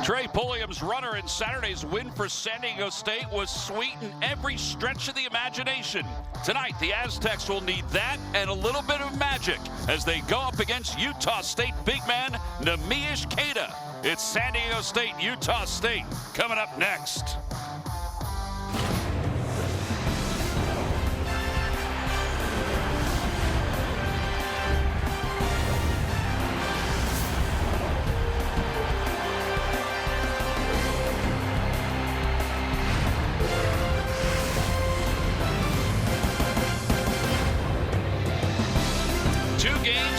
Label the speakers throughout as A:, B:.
A: Trey Pulliam's runner in Saturday's win for San Diego State was sweet in every stretch of the imagination. Tonight, the Aztecs will need that and a little bit of magic as they go up against Utah State big man Neemias Queta. It's San Diego State, Utah State coming up next.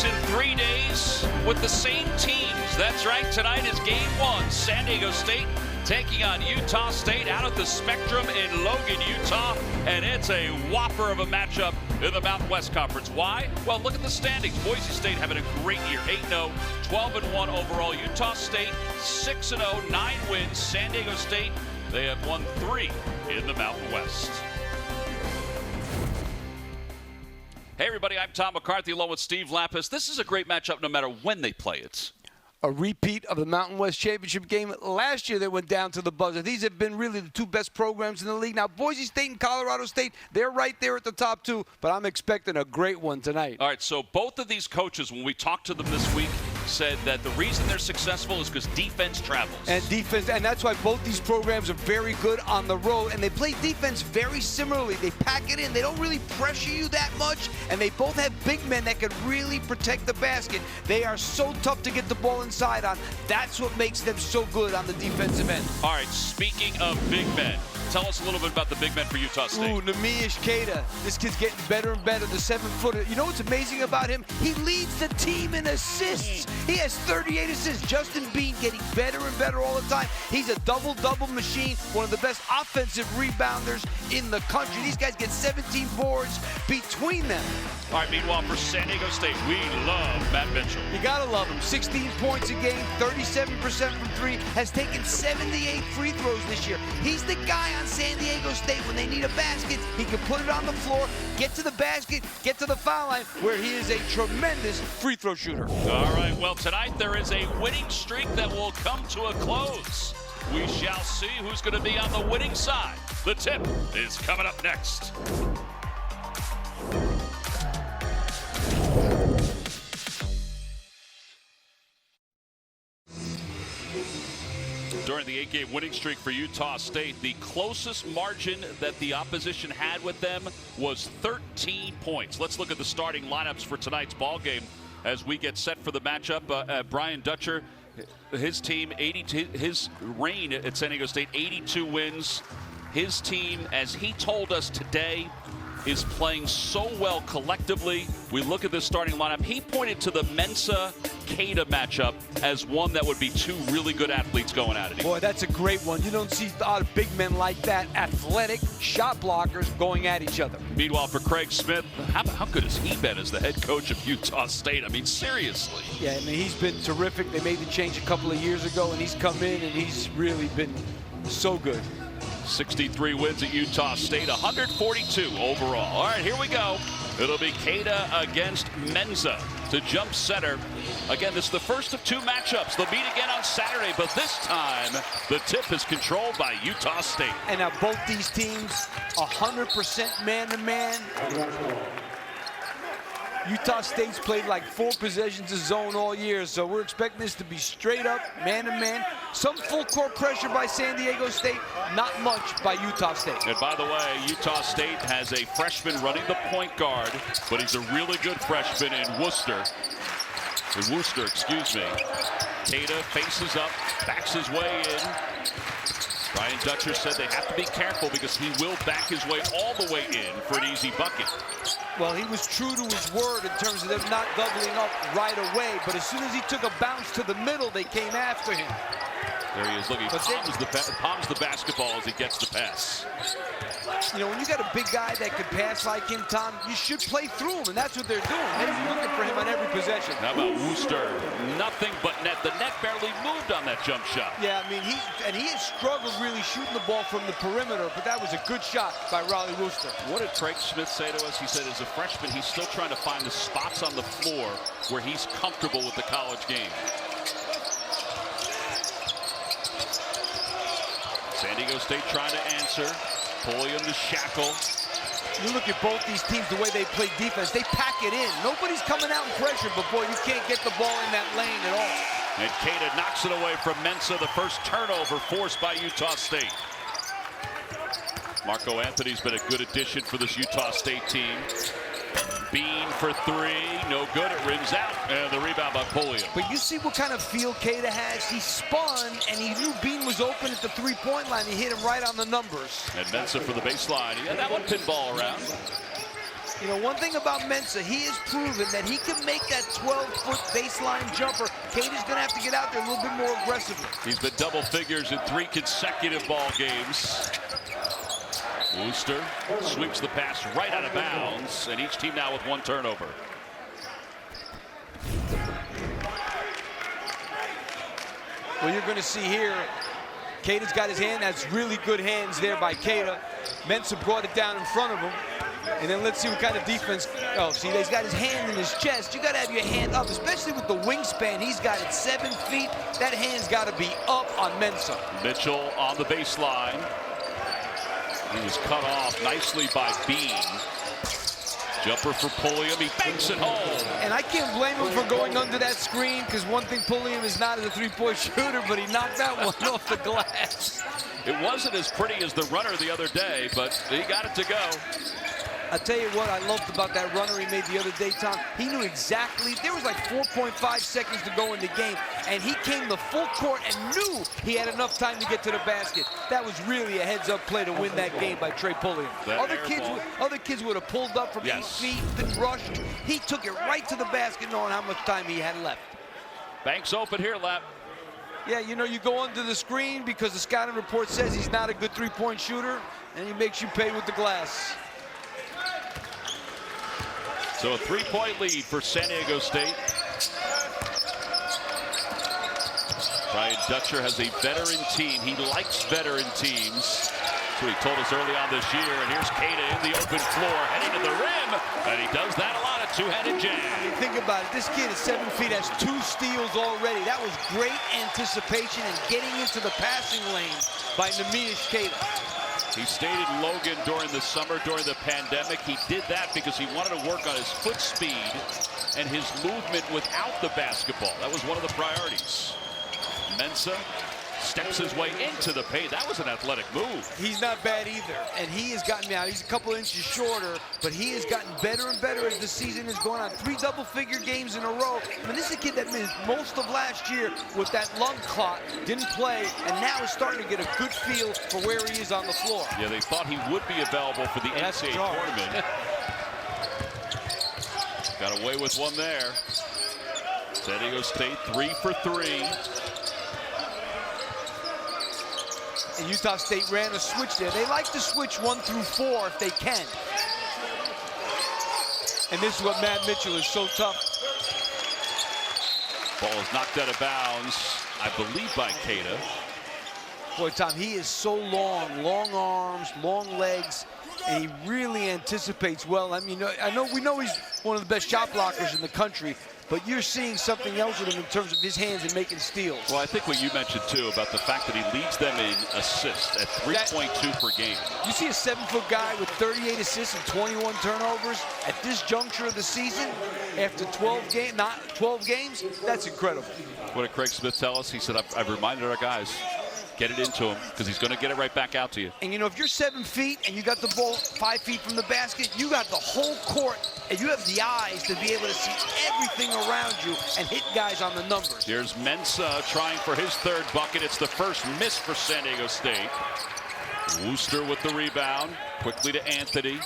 A: In 3 days with the same teams. That's right, tonight is game one. San Diego State taking on Utah State out at the Spectrum in Logan, Utah. And it's a whopper of a matchup in the Mountain West Conference. Why? Well, look at the standings. Boise State having a great year. 8-0, 12-1 overall. Utah State 6-0, 9 wins. San Diego State, they have won 3 in the Mountain West. Hey everybody, I'm Tom McCarthy along with Steve Lapis. This is a great matchup no matter when they play it.
B: A repeat of the Mountain West Championship game. Last year they went down to the buzzer. These have been really the two best programs in the league. Now Boise State and Colorado State, they're right there at the top two, but I'm expecting a great one tonight.
A: All right, so both of these coaches, when we talked to them this week, said that the reason they're successful is because defense travels.
B: And that's why both these programs are very good on the road, and they play defense very similarly. They pack it in. They don't really pressure you that much, and they both have big men that can really protect the basket. They are so tough to get the ball inside on. That's what makes them so good on the defensive end.
A: All right, speaking of big men, tell us a little bit about the big men for Utah State.
B: Ooh, Neemias Queta. This kid's getting better and better, the 7-footer. You know what's amazing about him? He leads the team in assists. He has 38 assists. Justin Bean getting better and better all the time. He's a double-double machine, one of the best offensive rebounders in the country. These guys get 17 boards between them.
A: All right, meanwhile, for San Diego State, we love Matt Mitchell.
B: You got to love him. 16 points a game, 37% from three, has taken 78 free throws this year. He's the guy on San Diego State when they need a basket. He can put it on the floor, get to the basket, get to the foul line, where he is a tremendous free throw shooter.
A: All right, well, tonight there is a winning streak that will come to a close. We shall see who's going to be on the winning side. The tip is coming up next. During the 8-game winning streak for Utah State, the closest margin that the opposition had with them was 13 points. Let's look at the starting lineups for tonight's ball game as we get set for the matchup. Brian Dutcher, his team, his reign at San Diego State, 82 wins. His team, as he told us today, is playing so well collectively. We look at this starting lineup. He pointed to the Mensa-Queta matchup as one that would be two really good athletes going at it.
B: Boy, that's a great one. You don't see a lot of big men like that, athletic shot blockers going at each other.
A: Meanwhile, for Craig Smith, how good has he been as the head coach of Utah State? I mean, seriously.
B: Yeah, I mean, he's been terrific. They made the change a couple of years ago, and he's come in, and he's really been so good.
A: 63 wins at Utah State, 142 overall. All right, here we go. It'll be Queta against Mensa to jump center. Again, this is the first of two matchups. They'll meet again on Saturday, but this time the tip is controlled by Utah State.
B: And now both these teams, 100% man-to-man. Utah State's played like 4 possessions of zone all year, so we're expecting this to be straight up man-to-man. Some full court pressure by San Diego State, not much by Utah State.
A: And by the way, Utah State has a freshman running the point guard, but he's a really good freshman in Worcester, excuse me. Queta faces up, backs his way in. Brian Dutcher said they have to be careful because he will back his way all the way in for an easy bucket.
B: Well, he was true to his word in terms of them not doubling up right away, but as soon as he took a bounce to the middle, they came after him.
A: There he is. Look, he palms the basketball as he gets the pass.
B: You know, when you got a big guy that can pass like him, Tom, you should play through him, and that's what they're doing. They're looking for him on every possession.
A: How about Worcester? Nothing but net. The net barely moved on that jump shot.
B: Yeah, I mean, he has struggled really shooting the ball from the perimeter, but that was a good shot by Riley Worcester.
A: What did Craig Smith say to us? He said as a freshman, he's still trying to find the spots on the floor where he's comfortable with the college game. Diego State trying to answer. Pulliam to Shackle.
B: You look at both these teams, the way they play defense, they pack it in. Nobody's coming out in pressure, but boy, you can't get the ball in that lane at all.
A: And Queta knocks it away from Mensa, the first turnover forced by Utah State. Marco Anthony's been a good addition for this Utah State team. Bean for three, no good, it rims out, and the rebound by Pulliam.
B: But you see what kind of feel Queta has. He spun, and he knew Bean was open at the three-point line. He hit him right on the numbers.
A: And Mensa for the baseline. He had that one pinball around.
B: You know, one thing about Mensa, he has proven that he can make that 12-foot baseline jumper. Queta's going to have to get out there a little bit more aggressively.
A: He's been double figures in 3 consecutive ball games. Wooster sweeps the pass right out of bounds, and each team now with 1 turnover.
B: Well, you're going to see here, Queta's got his hand. That's really good hands there by Queta. Mensa brought it down in front of him. And then let's see what kind of defense. Oh, see, he's got his hand in his chest. You got to have your hand up, especially with the wingspan. He's got it 7 feet. That hand's got to be up on Mensa.
A: Mitchell on the baseline. He was cut off nicely by Bean. Jumper for Pulliam. He banks it home.
B: And I can't blame him for going under that screen, because one thing Pulliam is not as a three-point shooter, but he knocked that one off the glass.
A: It wasn't as pretty as the runner the other day, but he got it to go.
B: I'll tell you what I loved about that runner he made the other day, Tom. He knew exactly, there was like 4.5 seconds to go in the game, and he came the full court and knew he had enough time to get to the basket. That was really a heads-up play to win that game by Trey Pulliam. Other kids would have pulled up from 8 feet, been rushed. He took it right to the basket knowing how much time he had left.
A: Banks open here, Lap.
B: Yeah, you know, you go under the screen because the scouting report says he's not a good three-point shooter, and he makes you pay with the glass.
A: So a 3-point lead for San Diego State. Brian Dutcher has a veteran team. He likes veteran teams. That's what he told us early on this year. And here's Queta in the open floor, heading to the rim. And he does that a lot, a two-handed jam.
B: I mean, think about it. This kid at 7 feet has 2 steals already. That was great anticipation and getting into the passing lane by Neemias Queta.
A: He stayed in Logan during the summer, during the pandemic. He did that because he wanted to work on his foot speed and his movement without the basketball. That was one of the priorities. Mensa steps his way into the paint. That was an athletic move.
B: He's not bad either, and he has gotten out. He's a couple inches shorter, but he has gotten better and better as the season is going on. 3 double-figure games in a row. I mean, this is a kid that missed most of last year with that lung clot, didn't play, and now is starting to get a good feel for where he is on the floor.
A: Yeah, they thought he would be available for the NCAA tournament. Got away with one there. San Diego State 3 for 3.
B: And Utah State ran a switch there. They like to switch 1 through 4 if they can. And this is what Matt Mitchell is so tough.
A: Ball is knocked out of bounds, I believe, by Queta.
B: Boy, Tom, he is so long, long arms, long legs, and he really anticipates well. I mean, we know he's one of the best shot blockers in the country, but you're seeing something else with him in terms of his hands and making steals.
A: Well, I think what you mentioned, too, about the fact that he leads them in assists at 3.2 per game.
B: You see a 7-foot guy with 38 assists and 21 turnovers at this juncture of the season after 12 games? That's incredible.
A: What did Craig Smith tell us? He said, I've reminded our guys, get it into him, because he's going to get it right back out to you.
B: And, you know, if you're 7 feet and you got the ball 5 feet from the basket, you got the whole court, and you have the eyes to be able to see everything around you and hit guys on the numbers.
A: Here's Mensa trying for his 3rd bucket. It's the first miss for San Diego State. Wooster with the rebound. Quickly to Anthony.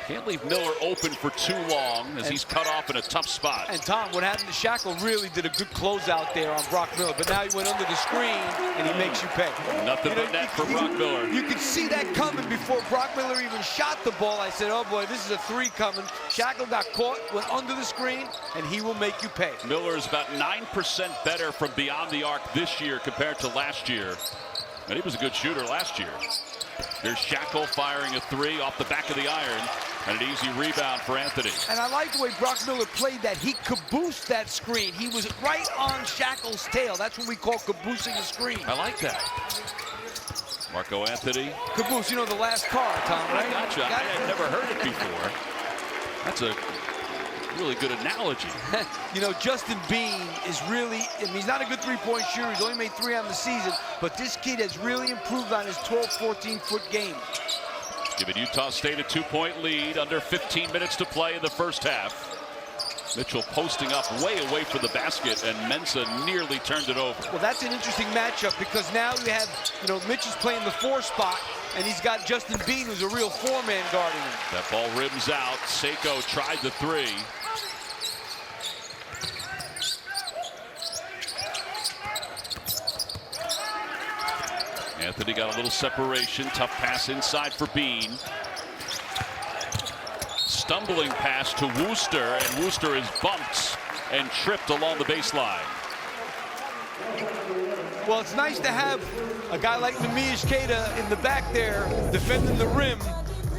A: Can't leave Miller open for too long as he's cut off in a tough spot.
B: And Tom, what happened to Shackle really did a good closeout there on Brock Miller, but now he went under the screen and he makes you pay.
A: Nothing but net for Brock Miller.
B: You could see that coming before Brock Miller even shot the ball. I said, oh boy, this is a 3 coming. Shackle got caught, went under the screen, and he will make you pay.
A: Miller is about 9% better from beyond the arc this year compared to last year. And he was a good shooter last year. Here's Shackle firing a 3 off the back of the iron. And an easy rebound for Anthony.
B: And I like the way Brock Miller played that. He caboosed that screen. He was right on Shackle's tail. That's what we call caboosing a screen.
A: I like that. Marco Anthony.
B: Caboose, you know the last car, Tom, right?
A: Gotcha. I had never heard it before. That's a really good analogy.
B: You know, Justin Bean is really, I mean, he's not a good three-point shooter. He's only made 3 on the season, but this kid has really improved on his 12, 14-foot game.
A: Giving Utah State a 2-point lead, under 15 minutes to play in the first half. Mitchell posting up way away from the basket, and Mensah nearly turned it over.
B: Well, that's an interesting matchup because now you have, you know, Mitchell's playing the 4 spot, and he's got Justin Bean, who's a real 4-man guarding him.
A: That ball rims out. Seiko tried the 3. Anthony got a little separation. Tough pass inside for Bean. Stumbling pass to Wooster, and Wooster is bumped and tripped along the baseline.
B: Well, it's nice to have a guy like Neemias Queta in the back there defending the rim.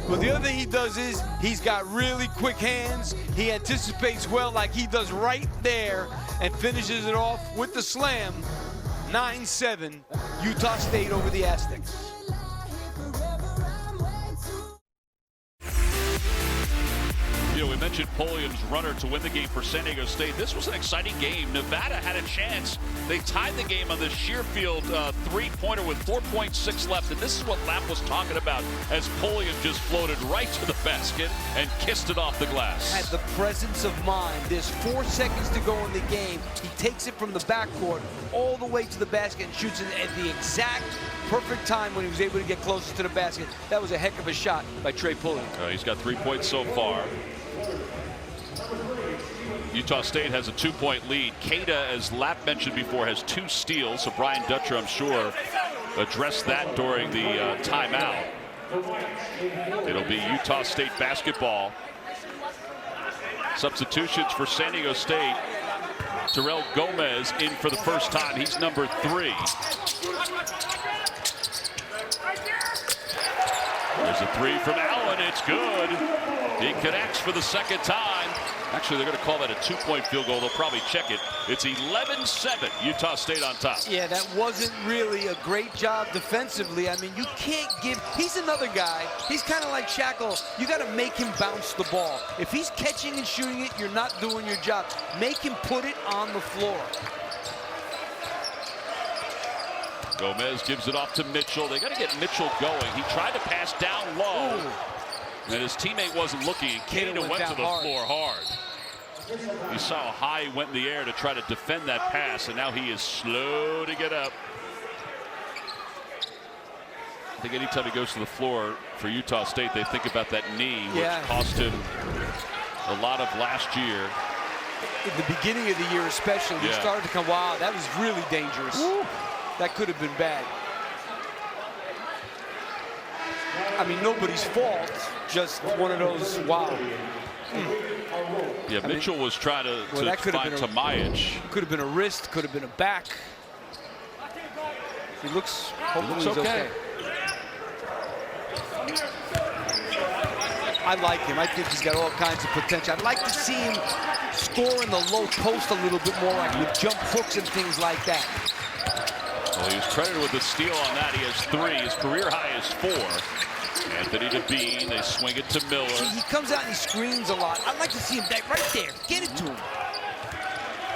B: But the other thing he does is he's got really quick hands. He anticipates well, like he does right there, and finishes it off with the slam. 9-7, Utah State over the Aztecs.
A: You know, we mentioned Pulliam's runner to win the game for San Diego State. This was an exciting game. Nevada had a chance. They tied the game on the Shearfield three-pointer with 4.6 left, and this is what Lapp was talking about as Pulliam just floated right to the basket and kissed it off the glass.
B: Had the presence of mind. There's 4 seconds to go in the game. He takes it from the backcourt all the way to the basket and shoots it at the exact perfect time when he was able to get closest to the basket. That was a heck of a shot by Trey Pulliam.
A: He's got 3 points so far. Utah State has a 2-point lead. Queta, as Lapp mentioned before, has 2 steals. So Brian Dutcher, I'm sure, addressed that during the timeout. It'll be Utah State basketball. Substitutions for San Diego State. Terrell Gomez in for the first time. He's number 3. There's a 3 from Allen. It's good. He connects for the second time. Actually, they're going to call that a 2-point field goal. They'll probably check it. It's 11-7, Utah State on top.
B: Yeah, that wasn't really a great job defensively. I mean, you can't give, he's another guy. He's kind of like Shackle. You got to make him bounce the ball. If he's catching and shooting it, you're not doing your job. Make him put it on the floor.
A: Gomez gives it off to Mitchell. They got to get Mitchell going. He tried to pass down low. Ooh. And his teammate wasn't looking, and Queta went to the floor hard. You saw how high he went in the air to try to defend that pass, and now he is slow to get up. I think anytime he goes to the floor for Utah State, they think about that knee, which cost him a lot of last year.
B: In the beginning of the year especially, he started to come, wow, that was really dangerous. Woo. That could have been bad. I mean, nobody's fault, just one of those, wow.
A: Yeah, Mitchell was trying to find Tomajic.
B: Could have been a wrist, could have been a back. He looks okay. I like him. I think he's got all kinds of potential. I'd like to see him score in the low post a little bit more, like with jump hooks and things like that.
A: Well, he was credited with the steal on that. He has 3. His career high is 4. Anthony to Bean. They swing it to Miller.
B: See, he comes out and he screens a lot. I'd like to see him right there. Get it to him.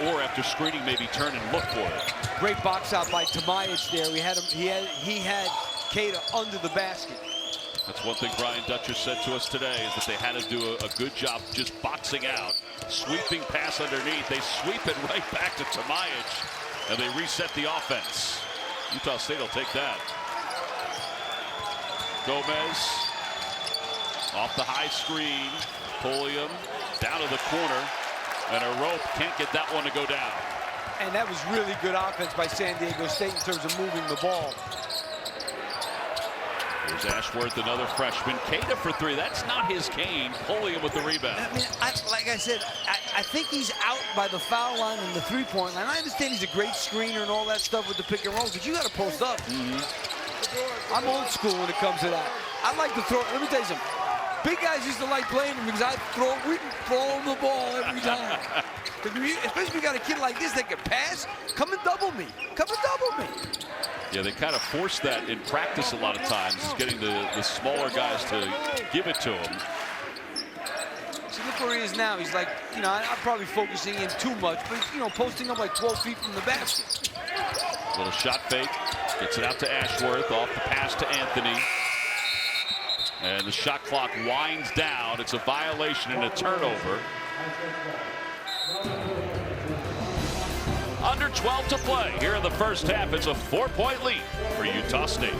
A: Or after screening, maybe turn and look for it.
B: Great box out by Tomajic there. He had Queta under the basket.
A: That's one thing Brian Dutcher said to us today, is that they had to do a good job just boxing out. Sweeping pass underneath. They sweep it right back to Tomajic, and they reset the offense. Utah State will take that. Gomez off the high screen. Pulliam down to the corner, and a rope can't get that one to go down.
B: And that was really good offense by San Diego State in terms of moving the ball.
A: There's Ashworth, another freshman. Queta for 3. That's not his game. Pulliam with the rebound.
B: I mean, like I said, I think he's out by the foul line and the three-point line. I understand he's a great screener and all that stuff with the pick and roll, but you got to post up. I'm old school when it comes to that. I like to throw. Let me tell you something. Big guys used to like playing him because we can throw the ball every time. Especially if you got a kid like this that can pass, come and double me. Come and double me.
A: Yeah, they kind of force that in practice a lot of times, is getting the smaller guys to give it to him.
B: See, look where he is now. He's like, I'm probably focusing in too much, but, posting up like 12 feet from the basket.
A: Little shot fake. Gets it out to Ashworth. Off the pass to Anthony. And the shot clock winds down. It's a violation and a turnover. Under 12 to play here in the first half. It's a 4-point lead for Utah State.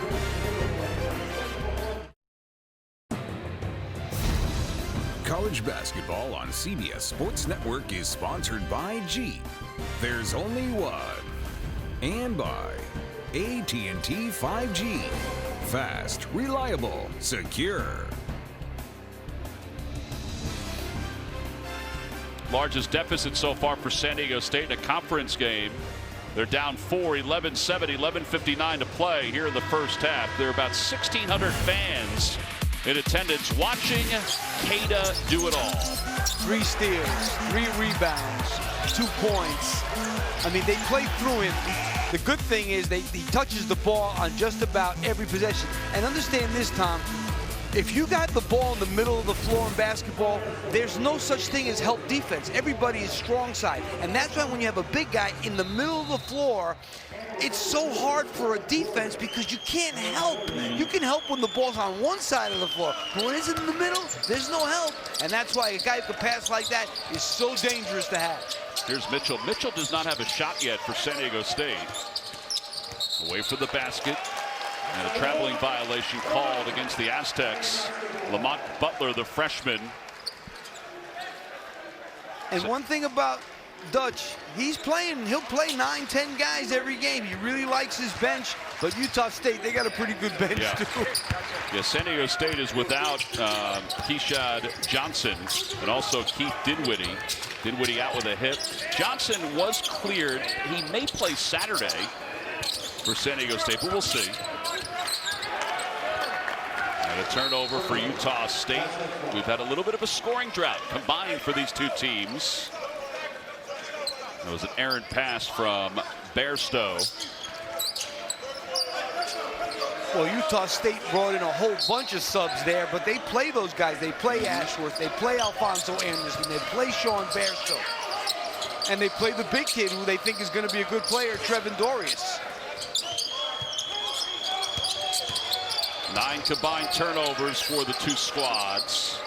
C: College basketball on CBS Sports Network is sponsored by Jeep. There's only one. And by AT&T 5G. Fast, reliable, secure.
A: Largest deficit so far for San Diego State in a conference game. They're down 4, 11-7, 11:59 to play here in the first half. There are about 1,600 fans in attendance watching Queta do it all.
B: 3 steals, 3 rebounds, 2 points. I mean, they play through him. The good thing is he touches the ball on just about every possession. And understand this, Tom, if you got the ball in the middle of the floor in basketball, there's no such thing as help defense. Everybody is strong side. And that's why when you have a big guy in the middle of the floor, it's so hard for a defense because you can't help. You can help when the ball's on one side of the floor. But when it's in the middle, there's no help. And that's why a guy who can pass like that is so dangerous to have.
A: Here's Mitchell. Mitchell does not have a shot yet for San Diego State. Away from the basket. And a traveling violation called against the Aztecs. Lamont Butler, the freshman.
B: And one thing about Dutch, he'll play 9-10 guys every game. He really likes his bench, but Utah State, they got a pretty good bench too.
A: Yeah, San Diego State is without Keishad Johnson and also Keith Dinwiddie. Dinwiddie out with a hip. Johnson was cleared. He may play Saturday for San Diego State, but we'll see. And a turnover for Utah State. We've had a little bit of a scoring drought combined for these two teams. It was an errant pass from Bairstow.
B: Well, Utah State brought in a whole bunch of subs there, but they play those guys. They play Ashworth, they play Alfonso Anderson, they play Sean Bairstow. And they play the big kid who they think is going to be a good player, Trevin Dorius.
A: 9 combined turnovers for the two squads.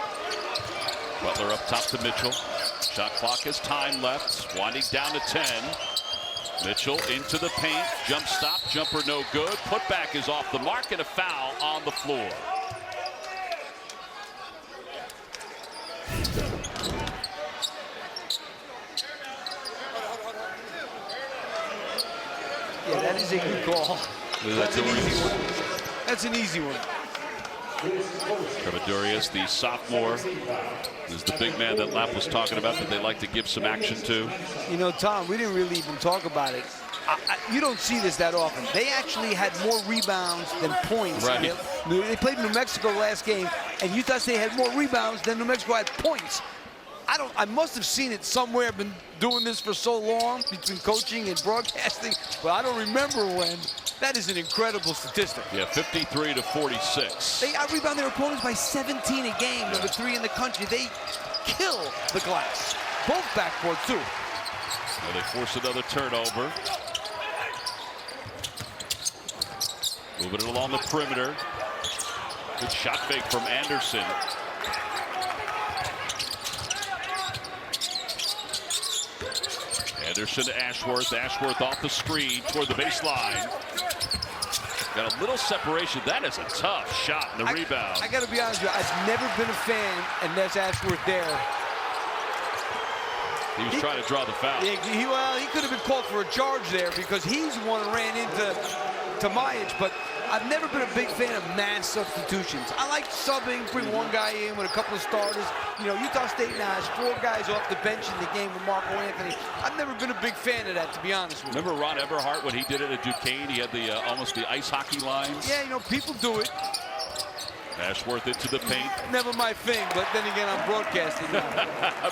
A: Butler up top to Mitchell. Shot clock has time left. Winding down to 10. Mitchell into the paint. Jump stop. Jumper no good. Putback is off the mark and a foul on the floor.
B: Yeah, that is a good call. That's an easy one. That's an easy one.
A: Trevor the sophomore, is the big man that Lapp was talking about that they like to give some action to.
B: You know, Tom, we didn't really even talk about it. You don't see this that often. They actually had more rebounds than points.
A: Right.
B: They played New Mexico last game, and Utah State had more rebounds than New Mexico had points. I must have seen it somewhere. I've been doing this for so long between coaching and broadcasting, but I don't remember when. That is an incredible statistic.
A: Yeah, 53 to 46.
B: They out-rebound their opponents by 17 a game, number 3 in the country. They kill the glass. Both backboard, too.
A: Well, they force another turnover. Moving it along the perimeter. Good shot fake from Anderson. Anderson to Ashworth. Ashworth off the screen toward the baseline. Got a little separation. That is a tough shot in the rebound.
B: I got to be honest with you. I've never been a fan, and that's Ashworth there.
A: He was trying to draw the foul.
B: Yeah, he could have been called for a charge there because he's the one who ran into Majic, but I've never been a big fan of mass substitutions. I like subbing, bring one guy in with a couple of starters. You know, Utah State now has 4 guys off the bench in the game with Marco Anthony. I've never been a big fan of that, to be honest with you.
A: Remember Ron Everhart when he did it at Duquesne? He had the almost the ice hockey lines.
B: Yeah, you know, people do it.
A: Ashworth into the paint.
B: Never my thing, but then again, I'm broadcasting now.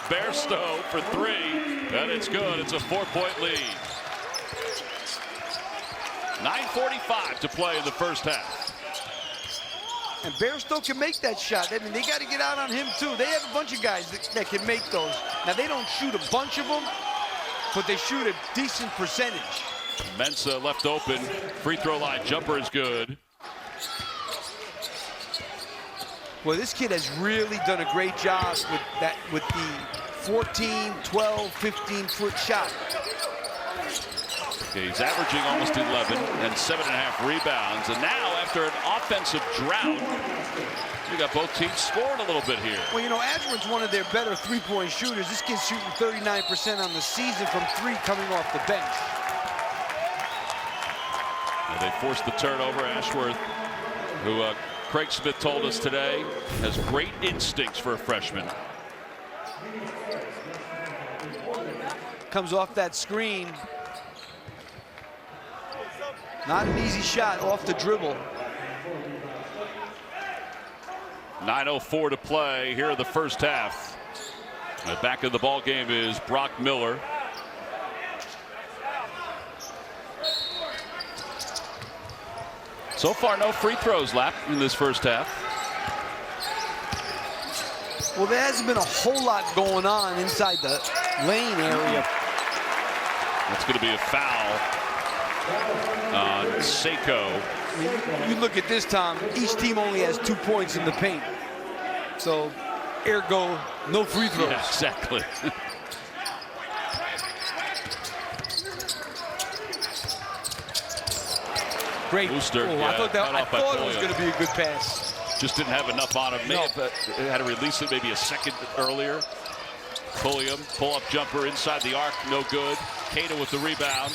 A: Bairstow for three, and it's good. It's a 4-point lead. 9:45 to play in the first half.
B: And Bairstow can make that shot. I mean, they got to get out on him, too. They have a bunch of guys that can make those. Now, they don't shoot a bunch of them, but they shoot a decent percentage.
A: Mensah left open. Free throw line jumper is good.
B: Well, this kid has really done a great job with the 14, 12, 15-foot shot.
A: Okay, he's averaging almost 11 and 7.5 rebounds. And now, after an offensive drought, we got both teams scoring a little bit here.
B: Well, you know, Ashworth's one of their better three-point shooters. This kid's shooting 39% on the season from three coming off the bench.
A: And they forced the turnover. Ashworth, who Craig Smith told us today, has great instincts for a freshman.
B: Comes off that screen. Not an easy shot off the dribble.
A: 9:04 to play here in the first half. And back in the ball game is Brock Miller. So far, no free throws, Lap, in this first half.
B: Well, there hasn't been a whole lot going on inside the lane area.
A: That's going to be a foul on Seiko.
B: You look at this, Tom, each team only has 2 points in the paint. So, ergo, no free throws.
A: Yeah, exactly.
B: Great.
A: Booster.
B: Oh,
A: Yeah,
B: I thought it was going to be a good pass.
A: Just didn't have enough on him. May have had to release it maybe a second earlier. Pulliam, pull-up jumper inside the arc, no good. Queta with the rebound.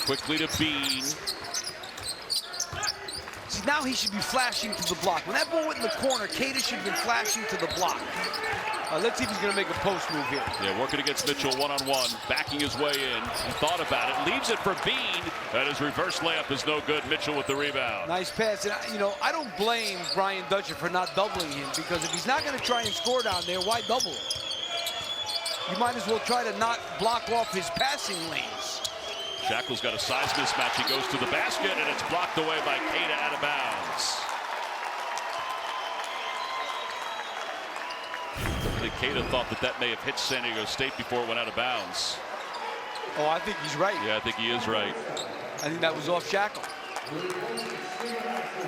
A: Quickly to Bean.
B: See, now he should be flashing to the block. When that ball went in the corner, Queta should have been flashing to the block. Let's see if he's going to make a post move here.
A: Yeah, working against Mitchell one-on-one, backing his way in. He thought about it, leaves it for Bean, and his reverse layup is no good. Mitchell with the rebound.
B: Nice pass. And, you know, I don't blame Brian Dutcher for not doubling him, because if he's not going to try and score down there, why double him? You might as well try to not block off his passing lanes.
A: Shackle's got a size mismatch. He goes to the basket, and it's blocked away by Queta out of bounds. I think Queta thought that may have hit San Diego State before it went out of bounds.
B: Oh, I think he's right.
A: Yeah, I think he is right.
B: I think that was off Shackle.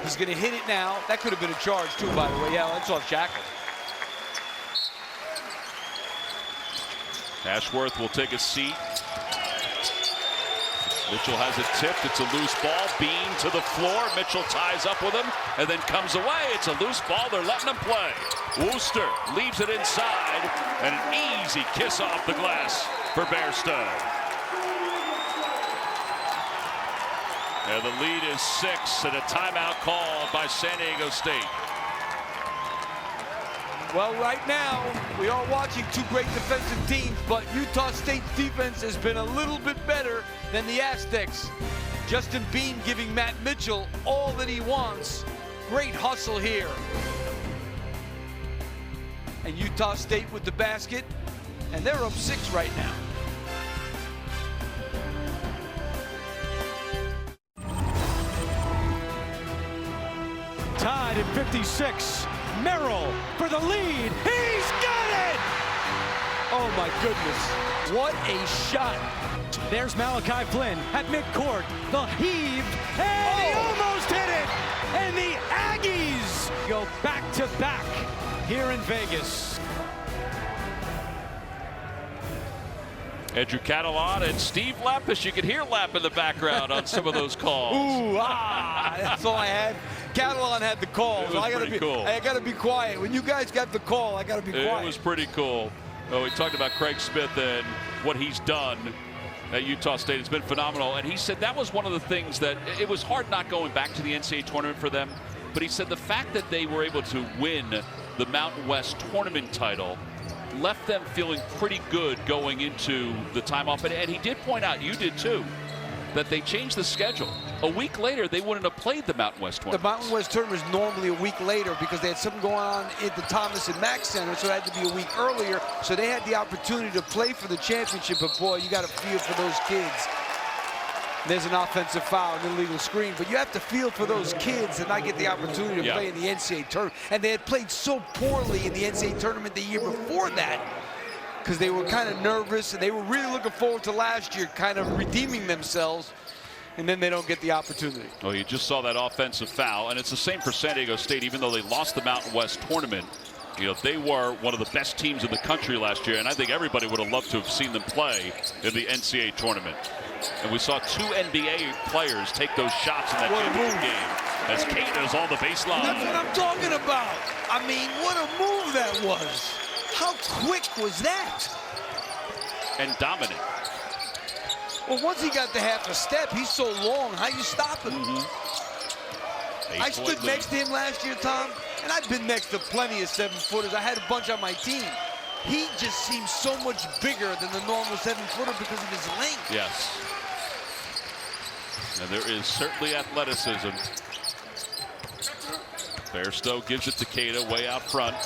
B: He's going to hit it now. That could have been a charge, too, by the way. Yeah, that's off Shackle.
A: Ashworth will take a seat. Mitchell has it tipped. It's a loose ball. Bean to the floor. Mitchell ties up with him and then comes away. It's a loose ball. They're letting him play. Wooster leaves it inside, and an easy kiss off the glass for Bairstow. And the lead is 6, and a timeout called by San Diego State.
B: Well, right now, we are watching two great defensive teams, but Utah State's defense has been a little bit better than the Aztecs. Justin Bean giving Matt Mitchell all that he wants. Great hustle here. And Utah State with the basket, and they're up 6 right now.
D: Tied at 56. Merrill for the lead. He's got it!
B: Oh my goodness. What a shot.
D: There's Malachi Flynn at midcourt. The heave, and he almost hit it! And the Aggies go back to back here in Vegas.
A: Andrew Catalan and Steve Lapis. You could hear Lap in the background on some of those calls.
B: Ooh, that's all I had. Catalan had the call.
A: It was
B: So I gotta be quiet. When you guys got the call, I gotta be quiet.
A: It was pretty cool. Oh, we talked about Craig Smith and what he's done at Utah State. It's been phenomenal. And he said that was one of the things that it was hard not going back to the NCAA tournament for them. But he said the fact that they were able to win the Mountain West tournament title left them feeling pretty good going into the time off. And he did point out, you did too, that they changed the schedule. A week later, they wouldn't have played the Mountain West tournament.
B: The Mountain West tournament is normally a week later because they had something going on at the Thomas and Mack Center, so it had to be a week earlier. So they had the opportunity to play for the championship, but boy, you got to feel for those kids. There's an offensive foul, an illegal screen, but you have to feel for those kids and not get the opportunity to play in the NCAA tournament. And they had played so poorly in the NCAA tournament the year before that because they were kind of nervous and they were really looking forward to last year, kind of redeeming themselves, and then they don't get the opportunity.
A: Oh, you just saw that offensive foul, and it's the same for San Diego State. Even though they lost the Mountain West tournament, you know, they were one of the best teams in the country last year, and I think everybody would have loved to have seen them play in the NCAA tournament. And we saw 2 NBA players take those shots in that championship game as Queta is on the baseline.
B: That's what I'm talking about. I mean, what a move that was. How quick was that?
A: And dominant.
B: Well, once he got to half a step, he's so long. How you stop him? I stood next to him last year, Tom, and I've been next to plenty of 7-footers. I had a bunch on my team. He just seems so much bigger than the normal 7-footer because of his length.
A: Yes. And there is certainly athleticism. Bairstow gives it to Queta way out front.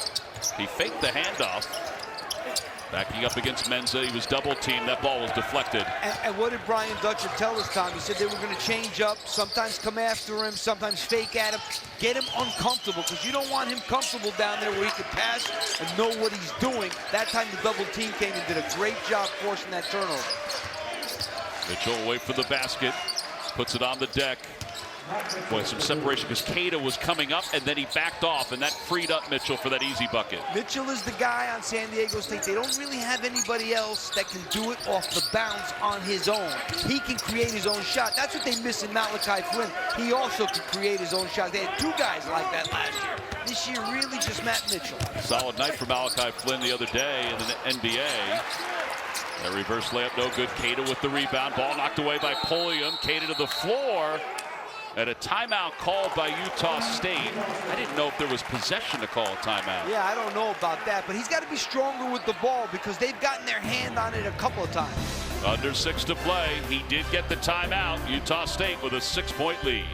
A: He faked the handoff. Backing up against Menza, he was double teamed. That ball was deflected.
B: And what did Brian Dutcher tell us, Tom? He said they were going to change up, sometimes come after him, sometimes fake at him, get him uncomfortable, because you don't want him comfortable down there where he could pass and know what he's doing. That time the double team came and did a great job forcing that turnover.
A: Mitchell away from the basket, puts it on the deck. Boy, some separation because Queta was coming up and then he backed off, and that freed up Mitchell for that easy bucket.
B: Mitchell is the guy on San Diego State. They don't really have anybody else that can do it off the bounce on his own. He can create his own shot. That's what they miss in Malachi Flynn. He also can create his own shot. They had 2 guys like that last year. This year, really just Matt Mitchell.
A: Solid night for Malachi Flynn the other day in the NBA. That reverse layup, no good. Queta with the rebound. Ball knocked away by Pulliam. Queta to the floor. And a timeout called by Utah State. I didn't know if there was possession to call a timeout.
B: Yeah, I don't know about that, but he's got to be stronger with the ball because they've gotten their hand on it a couple of times.
A: Under 6 to play. He did get the timeout. Utah State with a 6-point lead.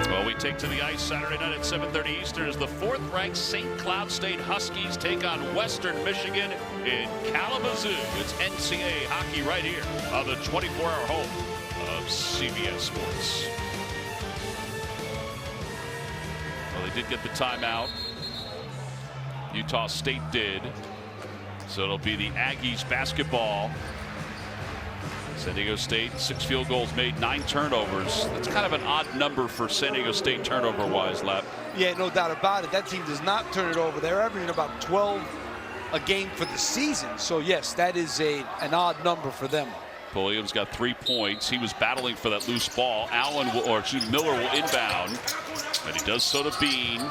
A: Well, we take to the ice Saturday night at 7:30 Eastern as the 4th-ranked St. Cloud State Huskies take on Western Michigan in Kalamazoo. It's NCAA hockey right here on the 24-hour home of CBS Sports. Well, they did get the timeout. Utah State did. So it'll be the Aggies basketball. San Diego State, 6 field goals made, 9 turnovers. That's kind of an odd number for San Diego State turnover-wise, Lap.
B: Yeah, no doubt about it. That team does not turn it over. They're averaging about 12 a game for the season. So, yes, that is an odd number for them.
A: Pulliam's got 3 points. He was battling for that loose ball. Miller will inbound, and he does so to Bean.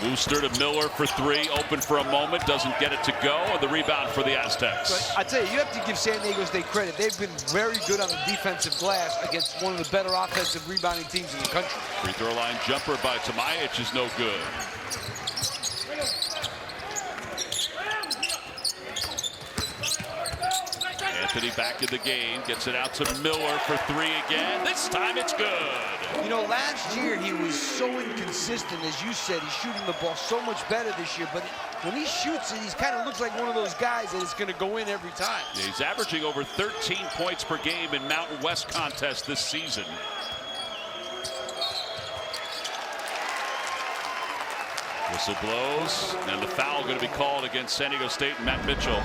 A: Wooster to Miller for 3, open for a moment, doesn't get it to go, and the rebound for the Aztecs.
B: But I tell you have to give San Diego State credit. They've been very good on the defensive glass against one of the better offensive rebounding teams in the country.
A: Free throw line jumper by Tomajic is no good. Anthony back in the game, gets it out to Miller for 3 again. This time it's good.
B: You know, last year he was so inconsistent, as you said. He's shooting the ball so much better this year, but when he shoots it, he kind of looks like one of those guys that is going to go in every time.
A: Yeah, he's averaging over 13 points per game in Mountain West contests this season. Whistle blows, and the foul going to be called against San Diego State and Matt Mitchell.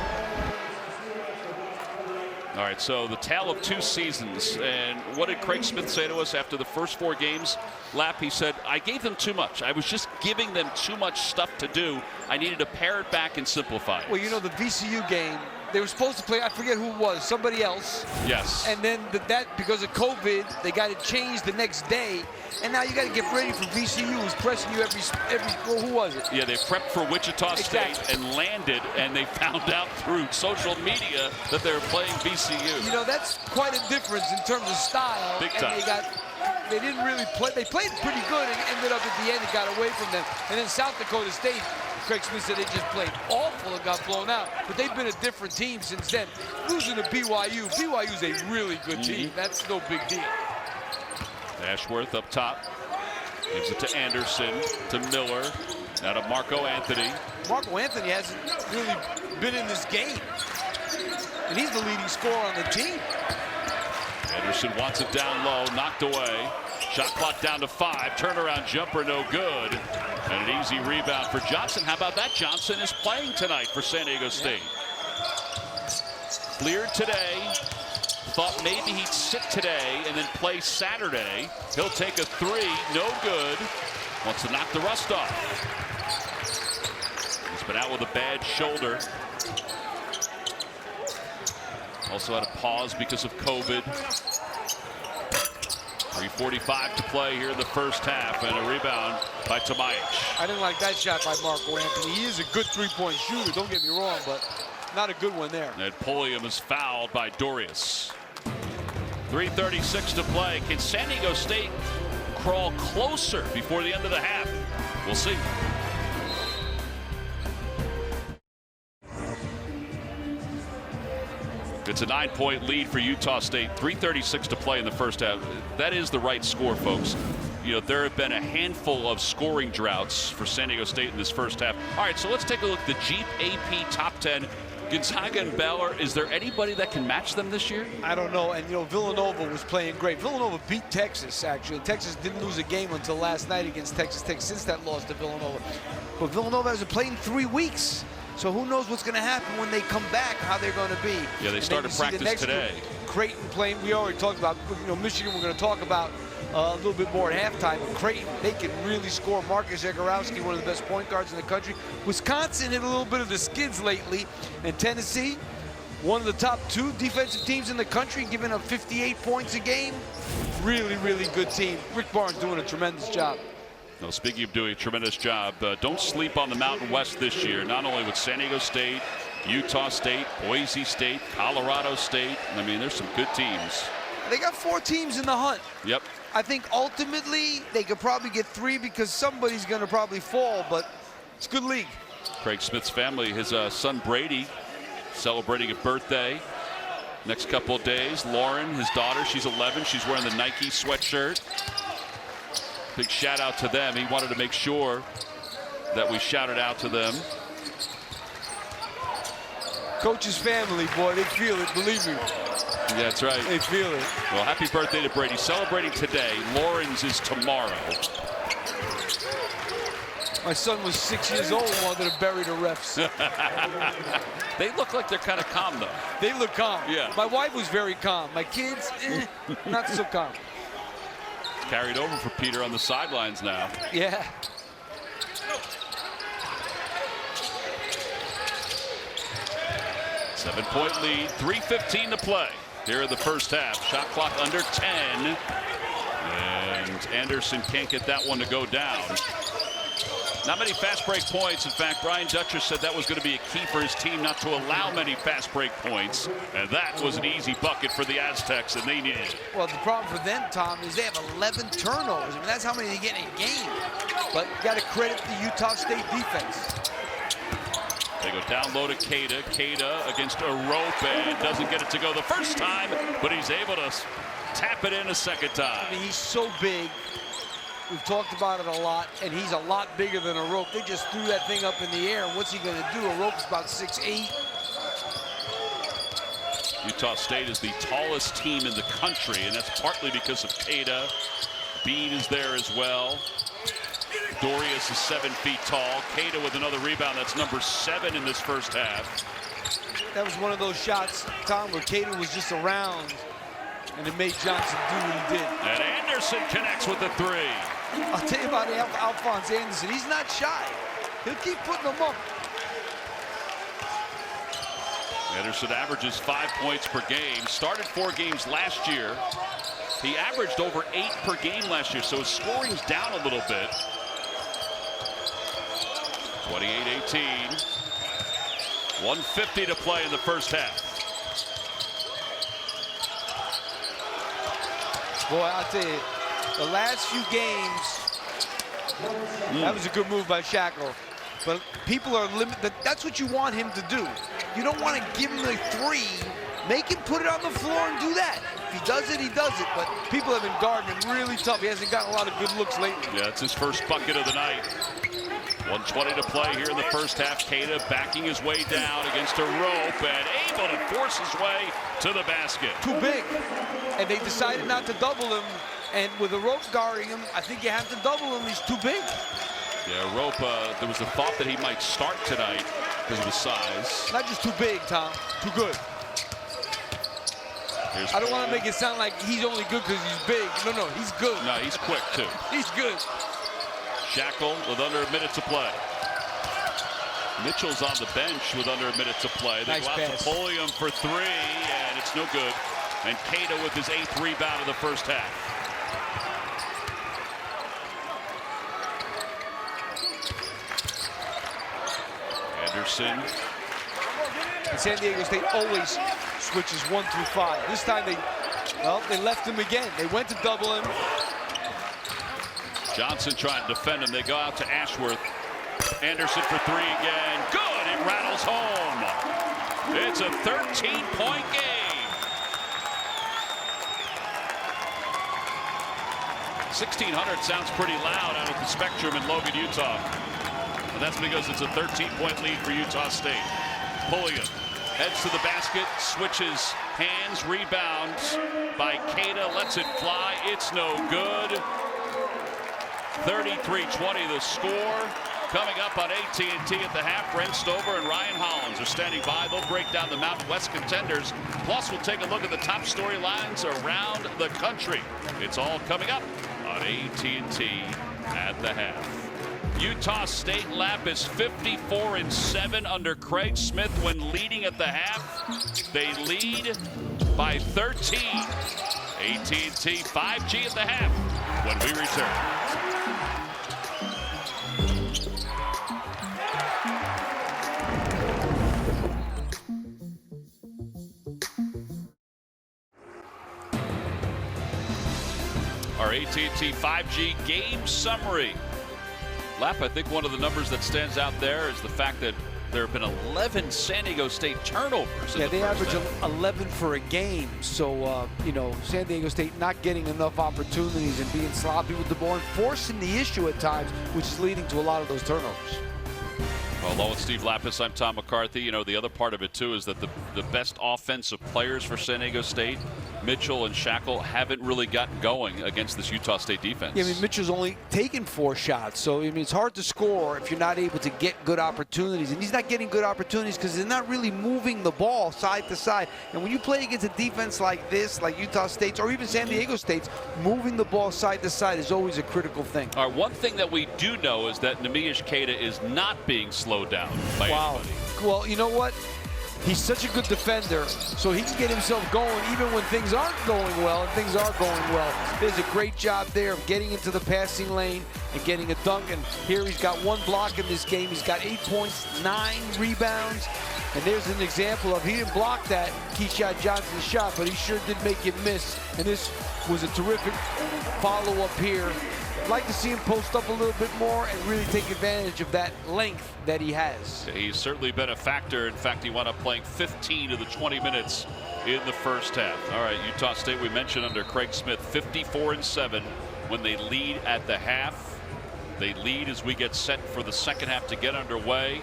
A: All right, so the tale of 2 seasons. And what did Craig Smith say to us after the first 4 games? Lap, he said, I gave them too much. I was just giving them too much stuff to do. I needed to pare it back and simplify it.
B: Well, you know, the VCU game, they were supposed to play, I forget who it was, somebody else.
A: Yes.
B: And then that, because of COVID, they got it changed the next day. And now you got to get ready for VCU, who's pressing you every well, who was it?
A: Yeah, they prepped for Wichita State and landed, and they found out through social media that they were playing VCU.
B: You know, that's quite a difference in terms of style.
A: Big time.
B: And they didn't really play. They played pretty good and ended up at the end, it got away from them. And then South Dakota State, Craig Smith said they just played awful and got blown out, but they've been a different team since then. Losing to BYU, BYU's a really good team. That's no big deal.
A: Ashworth up top. Gives it to Anderson, to Miller, now to Marco Anthony.
B: Marco Anthony hasn't really been in this game, and he's the leading scorer on the team.
A: Anderson wants it down low, knocked away. Shot clock down to 5. Turnaround jumper, no good. And an easy rebound for Johnson. How about that? Johnson is playing tonight for San Diego State. Cleared today. Thought maybe he'd sit today and then play Saturday. He'll take a 3, no good. Wants to knock the rust off. He's been out with a bad shoulder. Also had a pause because of COVID. 3:45 to play here in the first half, and a rebound by Tomajic.
B: I didn't like that shot by Marco Anthony. He is a good three-point shooter, don't get me wrong, but not a good one there.
A: And Pulliam is fouled by Dorius. 3:36 to play. Can San Diego State crawl closer before the end of the half? We'll see. It's a 9-point lead for Utah State. 3:36 to play in the first half. That is the right score, folks. You know, there have been a handful of scoring droughts for San Diego State in this first half. All right, so let's take a look at the Jeep AP Top 10. Gonzaga and Baylor, is there anybody that can match them this year?
B: I don't know, and you know, Villanova was playing great. Villanova beat Texas, actually. Texas didn't lose a game until last night against Texas Tech since that loss to Villanova. But Villanova hasn't played in 3 weeks. So who knows what's going to happen when they come back, how they're going to be.
A: Yeah, they started practice today.
B: Creighton playing, we already talked about, you know, Michigan we're going to talk about a little bit more at halftime. But Creighton, they can really score. Marcus Zagorowski, one of the best point guards in the country. Wisconsin hit a little bit of the skids lately. And Tennessee, one of the top 2 defensive teams in the country, giving up 58 points a game. Really, really good team. Rick Barnes doing a tremendous job.
A: Now, speaking of doing a tremendous job, don't sleep on the Mountain West this year, not only with San Diego State, Utah State, Boise State, Colorado State. I mean, there's some good teams.
B: They got 4 teams in the hunt.
A: Yep.
B: I think ultimately they could probably get 3 because somebody's going to probably fall, but it's a good league.
A: Craig Smith's family, his son Brady, celebrating a birthday next couple of days. Lauren, his daughter, she's 11. She's wearing the Nike sweatshirt. Big shout out to them. He wanted to make sure that we shouted out to them.
B: Coach's family, boy, they feel it, believe me.
A: Yeah, that's right.
B: They feel it.
A: Well, happy birthday to Brady. Celebrating today. Lauren's is tomorrow.
B: My son was 6 years old and wanted to bury the refs.
A: They look like they're kind of calm, though.
B: They look calm.
A: Yeah.
B: My wife was very calm. My kids, not so calm.
A: Carried over for Peter on the sidelines now.
B: Yeah.
A: Seven-point lead, 3:15 to play here in the first half. Shot clock under 10. And Anderson can't get that one to go down. Not many fast break points. In fact, Brian Dutcher said that was going to be a key for his team not to allow many fast break points. And that was an easy bucket for the Aztecs, and they needed it.
B: Well, the problem for them, Tom, is they have 11 turnovers. I mean, that's how many they get in a game. But you got to credit the Utah State defense.
A: They go down low to Queta. Queta against Arope and doesn't get it to go the first time, but he's able to tap it in a second time.
B: I mean, he's so big. We've talked about it a lot, and he's a lot bigger than Arope. They just threw that thing up in the air, and what's he going to do? Arope's about 6'8".
A: Utah State is the tallest team in the country, and that's partly because of Queta. Bean is there as well. Dorius is 7 feet tall. Queta with another rebound. That's number 7 in this first half.
B: That was one of those shots, Tom, where Queta was just around, and it made Johnson do what he did.
A: And Anderson connects with the 3.
B: I'll tell you about Alphonse Anderson. He's not shy. He'll keep putting them up.
A: Anderson averages 5 points per game. Started 4 games last year. He averaged over 8 per game last year, so his scoring's down a little bit. 28-18. 1:50 to play in the first half.
B: Boy, I'll tell you, the last few games, that was a good move by Shackle. but people are limited. That's what you want him to do. You don't want to give him the 3. Make him put it on the floor and do that. If he does it, he does it. But people have been guarding him really tough. He hasn't gotten a lot of good looks lately.
A: Yeah, it's his first bucket of the night. 1:20 to play here in the first half. Queta backing his way down against a rope and able to force his way to the basket.
B: Too big. And they decided not to double him. And with a rope guarding him, I think you have to double him. He's too big.
A: Yeah, rope, there was a thought that he might start tonight because of his size.
B: Not just too big, Tom. Too good. I don't want to make it sound like he's only good because he's big. No, he's good.
A: No, he's quick, too.
B: He's good.
A: Shackle with under a minute to play. Mitchell's on the bench with under a minute to play. They
B: Nice
A: go out
B: pass.
A: to Pulliam for 3, and it's no good. And Queta with his 8th rebound of the first half. Anderson.
B: And San Diego State always switches 1 through 5. This time they left him again. They went to double him.
A: Johnson trying to defend him. They go out to Ashworth. Anderson for 3 again. Good. It rattles home. It's a 13-point game. 1,600 sounds pretty loud out at the Spectrum in Logan, Utah. And that's because it's a 13-point lead for Utah State. Pulliam heads to the basket, switches hands, rebounds by Queta, lets it fly. It's no good. 33-20 the score. Coming up on AT&T at the half, Brent Stover and Ryan Hollins are standing by. They'll break down the Mountain West contenders. Plus, we'll take a look at the top storylines around the country. It's all coming up on AT&T at the half. Utah State lap is 54-7 under Craig Smith when leading at the half. They lead by 13. AT&T 5G at the half when we return. Our AT&T 5G game summary. Lap, I think one of the numbers that stands out there is the fact that there have been 11 San Diego State turnovers.
B: Yeah, they average
A: half.
B: 11 for a game. So, San Diego State not getting enough opportunities and being sloppy with the ball and forcing the issue at times, which is leading to a lot of those turnovers.
A: Well, along with Steve Lapis, I'm Tom McCarthy. The other part of it, too, is that the best offensive players for San Diego State, Mitchell and Shackle, haven't really gotten going against this Utah State defense.
B: Yeah, Mitchell's only taken 4 shots. So, it's hard to score if you're not able to get good opportunities. And he's not getting good opportunities because they're not really moving the ball side to side. And when you play against a defense like this, like Utah State's or even San Diego State's, moving the ball side to side is always a critical thing.
A: All right, one thing that we do know is that Neemias Queta is not being slowed down by anybody.
B: Well, you know what? He's such a good defender, so he can get himself going even when things aren't going well, and things are going well. There's a great job there of getting into the passing lane and getting a dunk. And here he's got 1 block in this game. He's got 8 points, 9 rebounds. And there's an example of he didn't block that Keyshawn Johnson's shot, but he sure did make it miss. And this was a terrific follow-up here. I'd like to see him post up a little bit more and really take advantage of that length that he has.
A: He's certainly been a factor. In fact, he wound up playing 15 of the 20 minutes in the first half. All right, Utah State, we mentioned under Craig Smith, 54-7 when they lead at the half. They lead as we get set for the second half to get underway.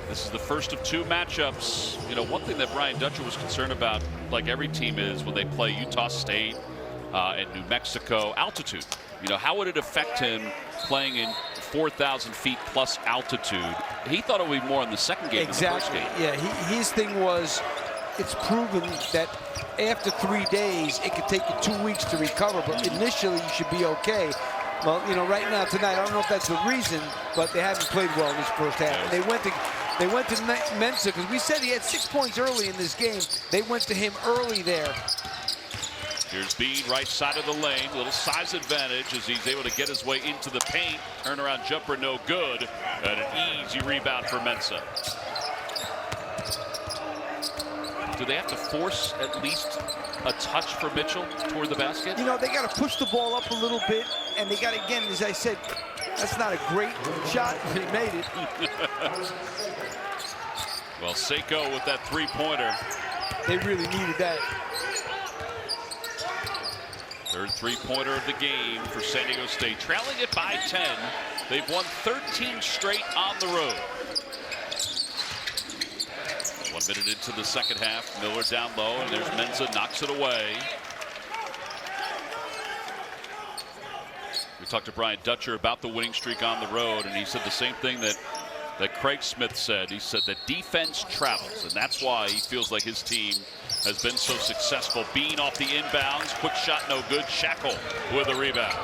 A: This is the first of 2 matchups. One thing that Brian Dutcher was concerned about, like every team is, when they play Utah State and New Mexico, altitude. How would it affect him playing in 4,000 feet plus altitude? He thought it would be more in the second game
B: Exactly.
A: than the first game.
B: Yeah, his thing was, it's proven that after 3 days, it could take you 2 weeks to recover, but initially you should be okay. Well, right now, tonight, I don't know if that's the reason, but they haven't played well in this first half. And they went to Mensa, because we said he had 6 points early in this game. They went to him early there.
A: Here's Bean, right side of the lane. Little size advantage as he's able to get his way into the paint. Turnaround jumper, no good. And an easy rebound for Mensa. Do they have to force at least a touch for Mitchell toward the basket?
B: They got to push the ball up a little bit. And they got to, again, as I said, That's not a great shot, but he made it.
A: Well, Seiko with that three-pointer.
B: They really needed that.
A: Third three-pointer of the game for San Diego State. Trailing it by 10. They've won 13 straight on the road. 1 minute into the second half. Miller down low, and there's Mensah, knocks it away. We talked to Brian Dutcher about the winning streak on the road, and he said the same thing that Craig Smith said. He said that defense travels, and that's why he feels like his team has been so successful. Bean off the inbounds, quick shot no good. Shackle with a rebound.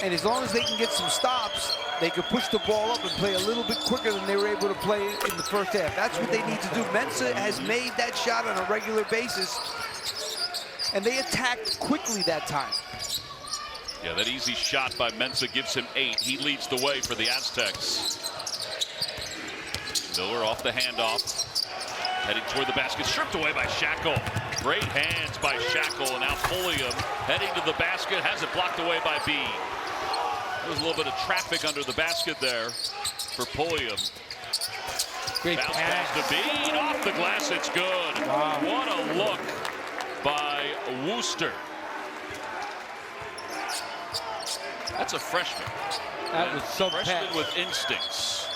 B: And as long as they can get some stops, they can push the ball up and play a little bit quicker than they were able to play in the first half. That's what they need to do. Mensah has made that shot on a regular basis, and they attacked quickly that time.
A: Yeah, that easy shot by Mensah gives him 8. He leads the way for the Aztecs. Miller off the handoff. Heading toward the basket, stripped away by Shackle. Great hands by Shackle, and now Pulliam heading to the basket, has it blocked away by Bean. There was a little bit of traffic under the basket there for Pulliam.
B: Great
A: bounce pass to Bean, off the glass, it's good.
B: Wow.
A: What a look by Wooster. That's a freshman.
B: That was so
A: freshman
B: packed.
A: with instincts.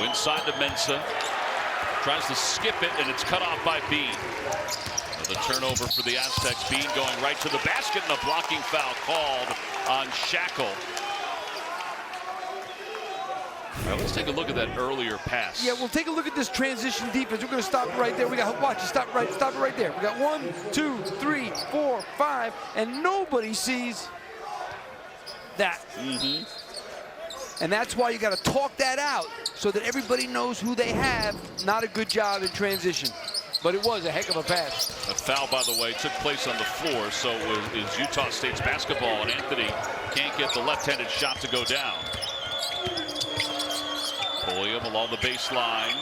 A: Inside to Mensah, tries to skip it, and it's cut off by Bean. The turnover for the Aztecs. Bean going right to the basket, and a blocking foul called on Shackle. All right, let's take a look at that earlier pass.
B: Yeah, we'll take a look at this transition defense. We're going to stop it right there. We got, watch it, stop it right there. We got 1, 2, 3, 4, 5, and nobody sees that. And that's why you got to talk that out so that everybody knows who they have. Not a good job in transition, but it was a heck of a pass.
A: A foul, by the way, took place on the floor, so is Utah State's basketball, and Anthony can't get the left-handed shot to go down. Pulliam along the baseline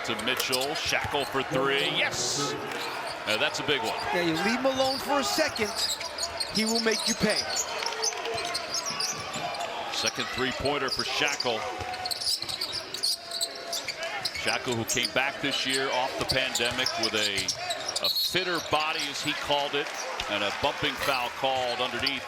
A: to Mitchell. Shackle for 3. Yes! That's a big one.
B: Yeah, you leave him alone for a second, he will make you pay.
A: Second three-pointer for Shackle. Shackle, who came back this year off the pandemic with a fitter body, as he called it, and a bumping foul called underneath.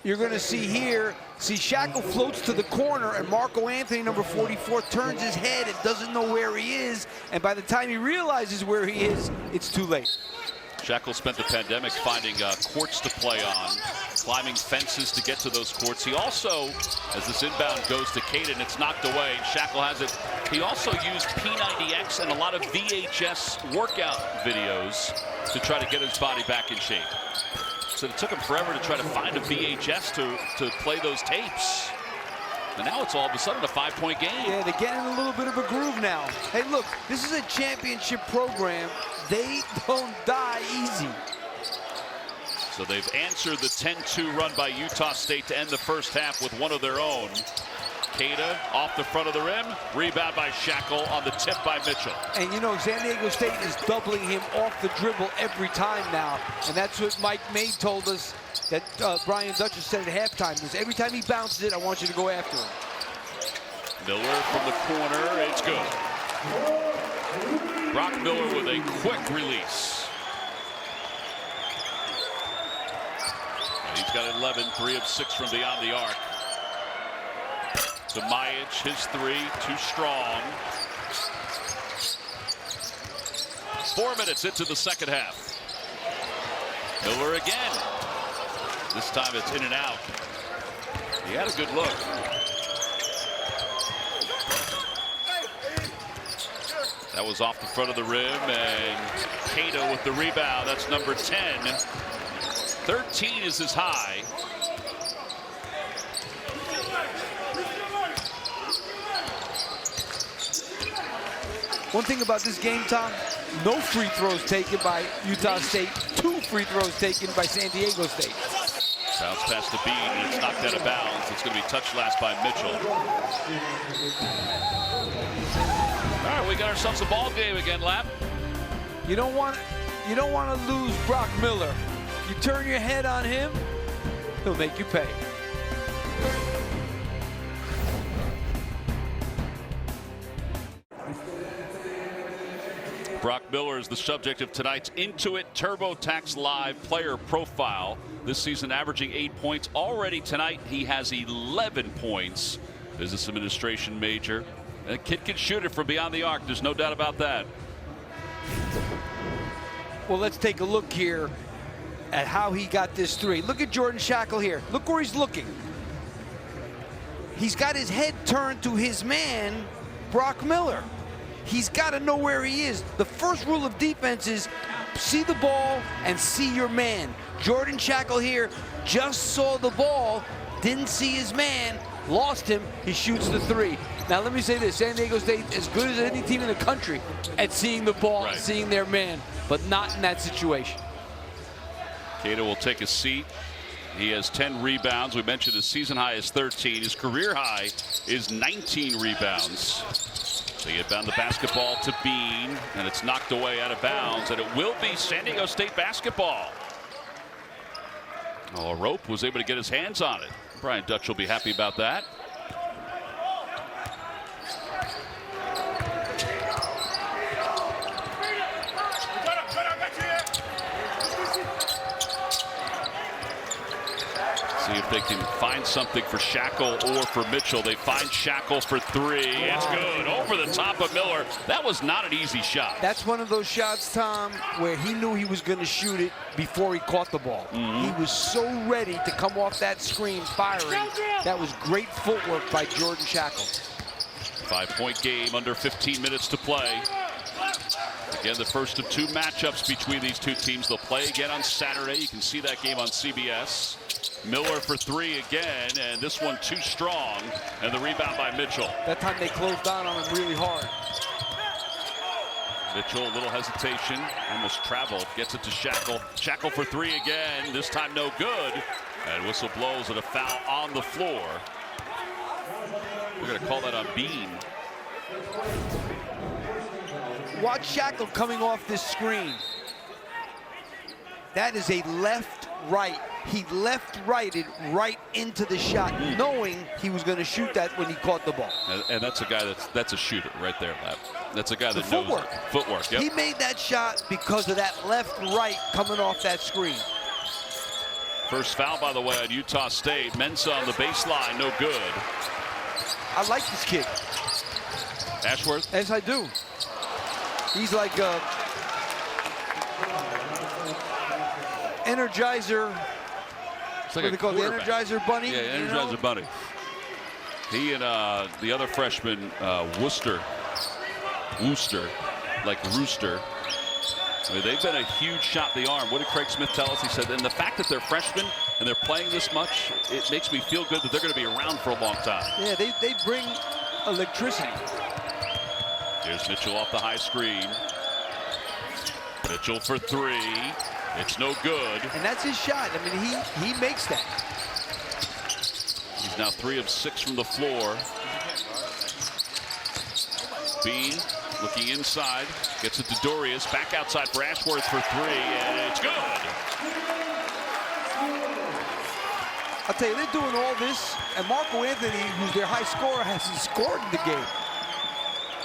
B: You're going to see here, Shackle floats to the corner, and Marco Anthony, number 44, turns his head and doesn't know where he is. And by the time he realizes where he is, it's too late.
A: Shackle spent the pandemic finding courts to play on, climbing fences to get to those courts. He also, as this inbound goes to Caden, it's knocked away. Shackle has it. He also used P90X and a lot of VHS workout videos to try to get his body back in shape. So it took him forever to try to find a VHS to play those tapes. And now it's all of a sudden a 5-point game.
B: Yeah, they're getting a little bit of a groove now. Hey, look, this is a championship program. They don't die easy.
A: So they've answered the 10-2 run by Utah State to end the first half with one of their own. Queta off the front of the rim. Rebound by Shackle on the tip by Mitchell.
B: And you know, San Diego State is doubling him off the dribble every time now. And that's what Mike May told us, that Brian Dutcher said at halftime. Was every time he bounces it, I want you to go after him.
A: Miller from the corner. It's good. Brock Miller with a quick release. And he's got 11, 3 of 6 from beyond the arc. To Majic, his 3, too strong. 4 minutes into the second half. Miller again. This time it's in and out. He had a good look. That was off the front of the rim, and Queta with the rebound. That's number 10. 13 is his high.
B: One thing about this game, Tom, no free throws taken by Utah State, 2 free throws taken by San Diego State.
A: Bounce past the Bean, and it's knocked out of bounds. It's going to be touched last by Mitchell. All right, we got ourselves a ball game again, Lap.
B: You don't want to lose Brock Miller. You turn your head on him, he'll make you pay.
A: Brock Miller is the subject of tonight's Intuit TurboTax Live player profile. This season averaging 8 points. Already tonight he has 11 points. Business administration major. That kid can shoot it from beyond the arc. There's no doubt about that.
B: Well, let's take a look here at how he got this three. Look at Jordan Shackle here. Look where he's looking. He's got his head turned to his man, Brock Miller. He's got to know where he is. The first rule of defense is see the ball and see your man. Jordan Shackle here just saw the ball, didn't see his man, lost him, he shoots the three. Now let me say this, San Diego State as good as any team in the country at seeing the ball, and seeing their man, but not in that situation.
A: Queta will take a seat. He has 10 rebounds. We mentioned his season high is 13. His career high is 19 rebounds. They get down the basketball to Bean, and it's knocked away out of bounds, and it will be San Diego State basketball. Oh, Rope was able to get his hands on it. Brian Dutch will be happy about that. See if they can find something for Shackle or for Mitchell. They find Shackle for three. It's good. Over the top of Miller. That was not an easy shot.
B: That's one of those shots, Tom, where he knew he was going to shoot it before he caught the ball. He was so ready to come off that screen firing. That was great footwork by Jordan Shackle.
A: 5-point game, under 15 minutes to play. Again, the first of two matchups between these two teams. They'll play again on Saturday. You can see that game on CBS. Miller for three again, and this one too strong, and the rebound by Mitchell.
B: That time they closed down on him really hard.
A: Mitchell, a little hesitation, almost traveled, gets it to Shackle. Shackle for three again, this time no good, and whistle blows at a foul on the floor. We're going to call that on Bean.
B: Watch Shackle coming off this screen. That is a left-right. He left-righted right into the shot, knowing he was going to shoot that when he caught the ball.
A: And that's a guy that's a shooter right there, Lap. That's a guy that knows
B: footwork.
A: Footwork, yep.
B: He made that shot because of that left-right coming off that screen.
A: First foul, by the way, on Utah State. Mensah on the baseline, no good.
B: I like this kid.
A: Ashworth?
B: Yes, I do. He's like a Energizer.
A: It's like
B: what they call the Energizer Bunny?
A: Yeah, Energizer Bunny. He and the other freshman, Wooster, like Rooster. I mean, they've been a huge shot in the arm. What did Craig Smith tell us? He said, and the fact that they're freshmen and they're playing this much, it makes me feel good that they're going to be around for a long time.
B: Yeah, they bring electricity.
A: Here's Mitchell off the high screen. Mitchell for three. It's no good.
B: And that's his shot. I mean, he makes that.
A: He's now 3 of 6 from the floor. Bean looking inside. Gets it to Dorius. Back outside for Ashworth for three. And it's good.
B: I'll tell you, they're doing all this. And Marco Anthony, who's their high scorer, hasn't scored in the game.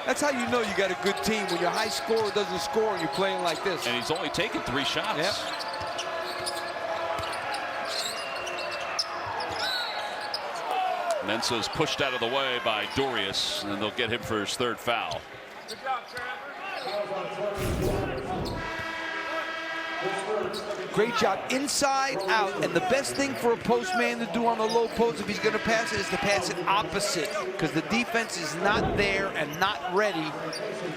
B: That's how you know you got a good team, when your high scorer doesn't score and you're playing like this.
A: And he's only taken 3 shots.
B: Yep.
A: Mensah's pushed out of the way by Dorius, and they'll get him for his 3rd foul.
E: Good job,
B: Great job inside out, and the best thing for a post man to do on the low post if he's going to pass it is to pass it opposite, because the defense is not there and not ready.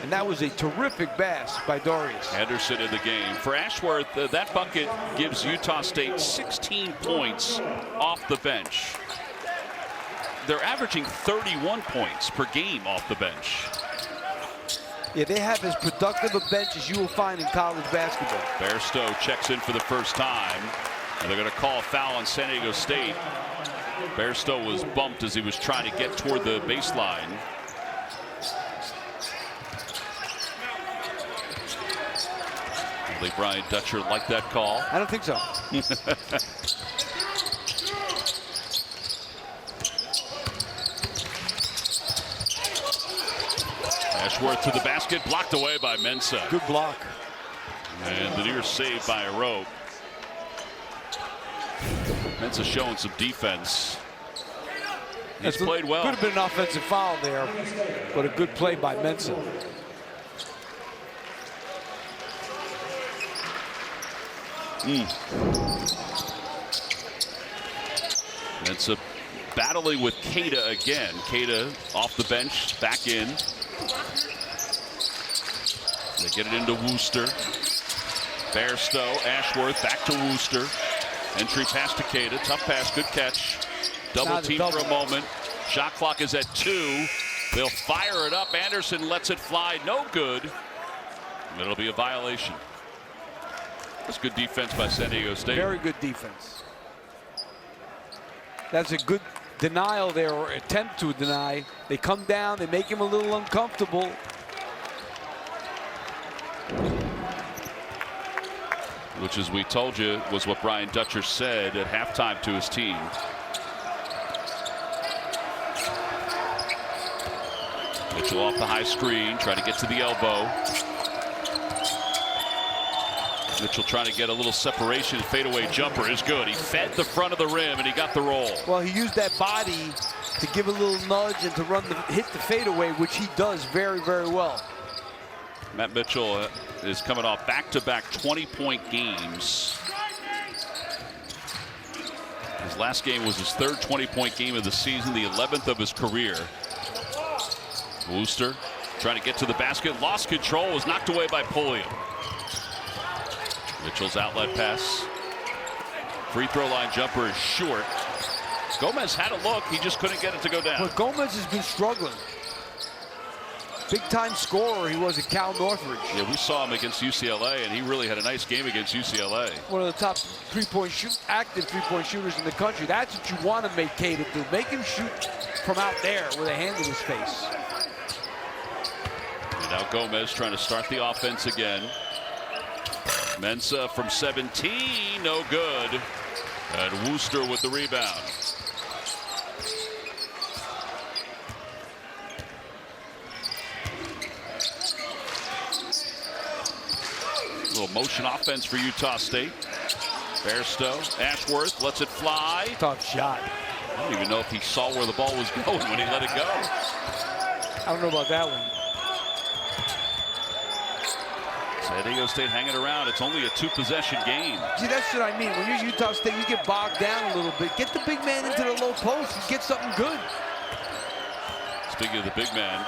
B: And that was a terrific pass by Dorius.
A: Anderson in the game. For Ashworth, that bucket gives Utah State 16 points off the bench. They're averaging 31 points per game off the bench.
B: Yeah, they have as productive a bench as you will find in college basketball.
A: Bairstow checks in for the first time. And they're going to call a foul on San Diego State. Bairstow was bumped as he was trying to get toward the baseline. I think Brian Dutcher liked that call.
B: I don't think so.
A: Ashworth to the basket, blocked away by Mensah.
B: Good block.
A: And the near save by Rope. Mensah showing some defense. He's played well.
B: Could have been an offensive foul there, but a good play by Mensah.
A: Mensah battling with Queta again. Queta off the bench, back in. They get it into Wooster. Bairstow, Ashworth, back to Wooster. Entry pass to Queta. Tough pass, good catch. Double team for a moment. Shot clock is at 2. They'll fire it up. Anderson lets it fly. No good. It'll be a violation. That's good defense by San Diego State.
B: Very good defense. That's a good denial there, or attempt to deny. They come down, they make him a little uncomfortable.
A: Which, as we told you, was what Brian Dutcher said at halftime to his team. Mitchell off the high screen, trying to get to the elbow. Mitchell trying to get a little separation. Fadeaway jumper is good. He fed the front of the rim and he got the roll.
B: Well, he used that body to give a little nudge and to hit the fadeaway, which he does very, very well.
A: Matt Mitchell is coming off back-to-back 20-point games. His last game was his third 20-point game of the season, the 11th of his career. Wooster trying to get to the basket, lost control, was knocked away by Pulliam. Mitchell's outlet pass. Free throw line jumper is short. Gomez had a look, he just couldn't get it to go down.
B: But Gomez has been struggling. Big time scorer he was at Cal Northridge.
A: Yeah, we saw him against UCLA, and he really had a nice game against UCLA.
B: One of the top active three-point shooters in the country. That's what you want to make Queta do. Make him shoot from out there with a hand in his face.
A: And now Gomez trying to start the offense again. Mensah from 17, no good. And Wooster with the rebound. A little motion offense for Utah State. Bairstow, Ashworth lets it fly.
B: Tough shot.
A: I don't even know if he saw where the ball was going when he let it go.
B: I don't know about that one.
A: San Diego State hanging around. It's only a 2-possession game.
B: See, that's what I mean. When you're Utah State, you get bogged down a little bit. Get the big man into the low post and get something good.
A: Speaking of the big man,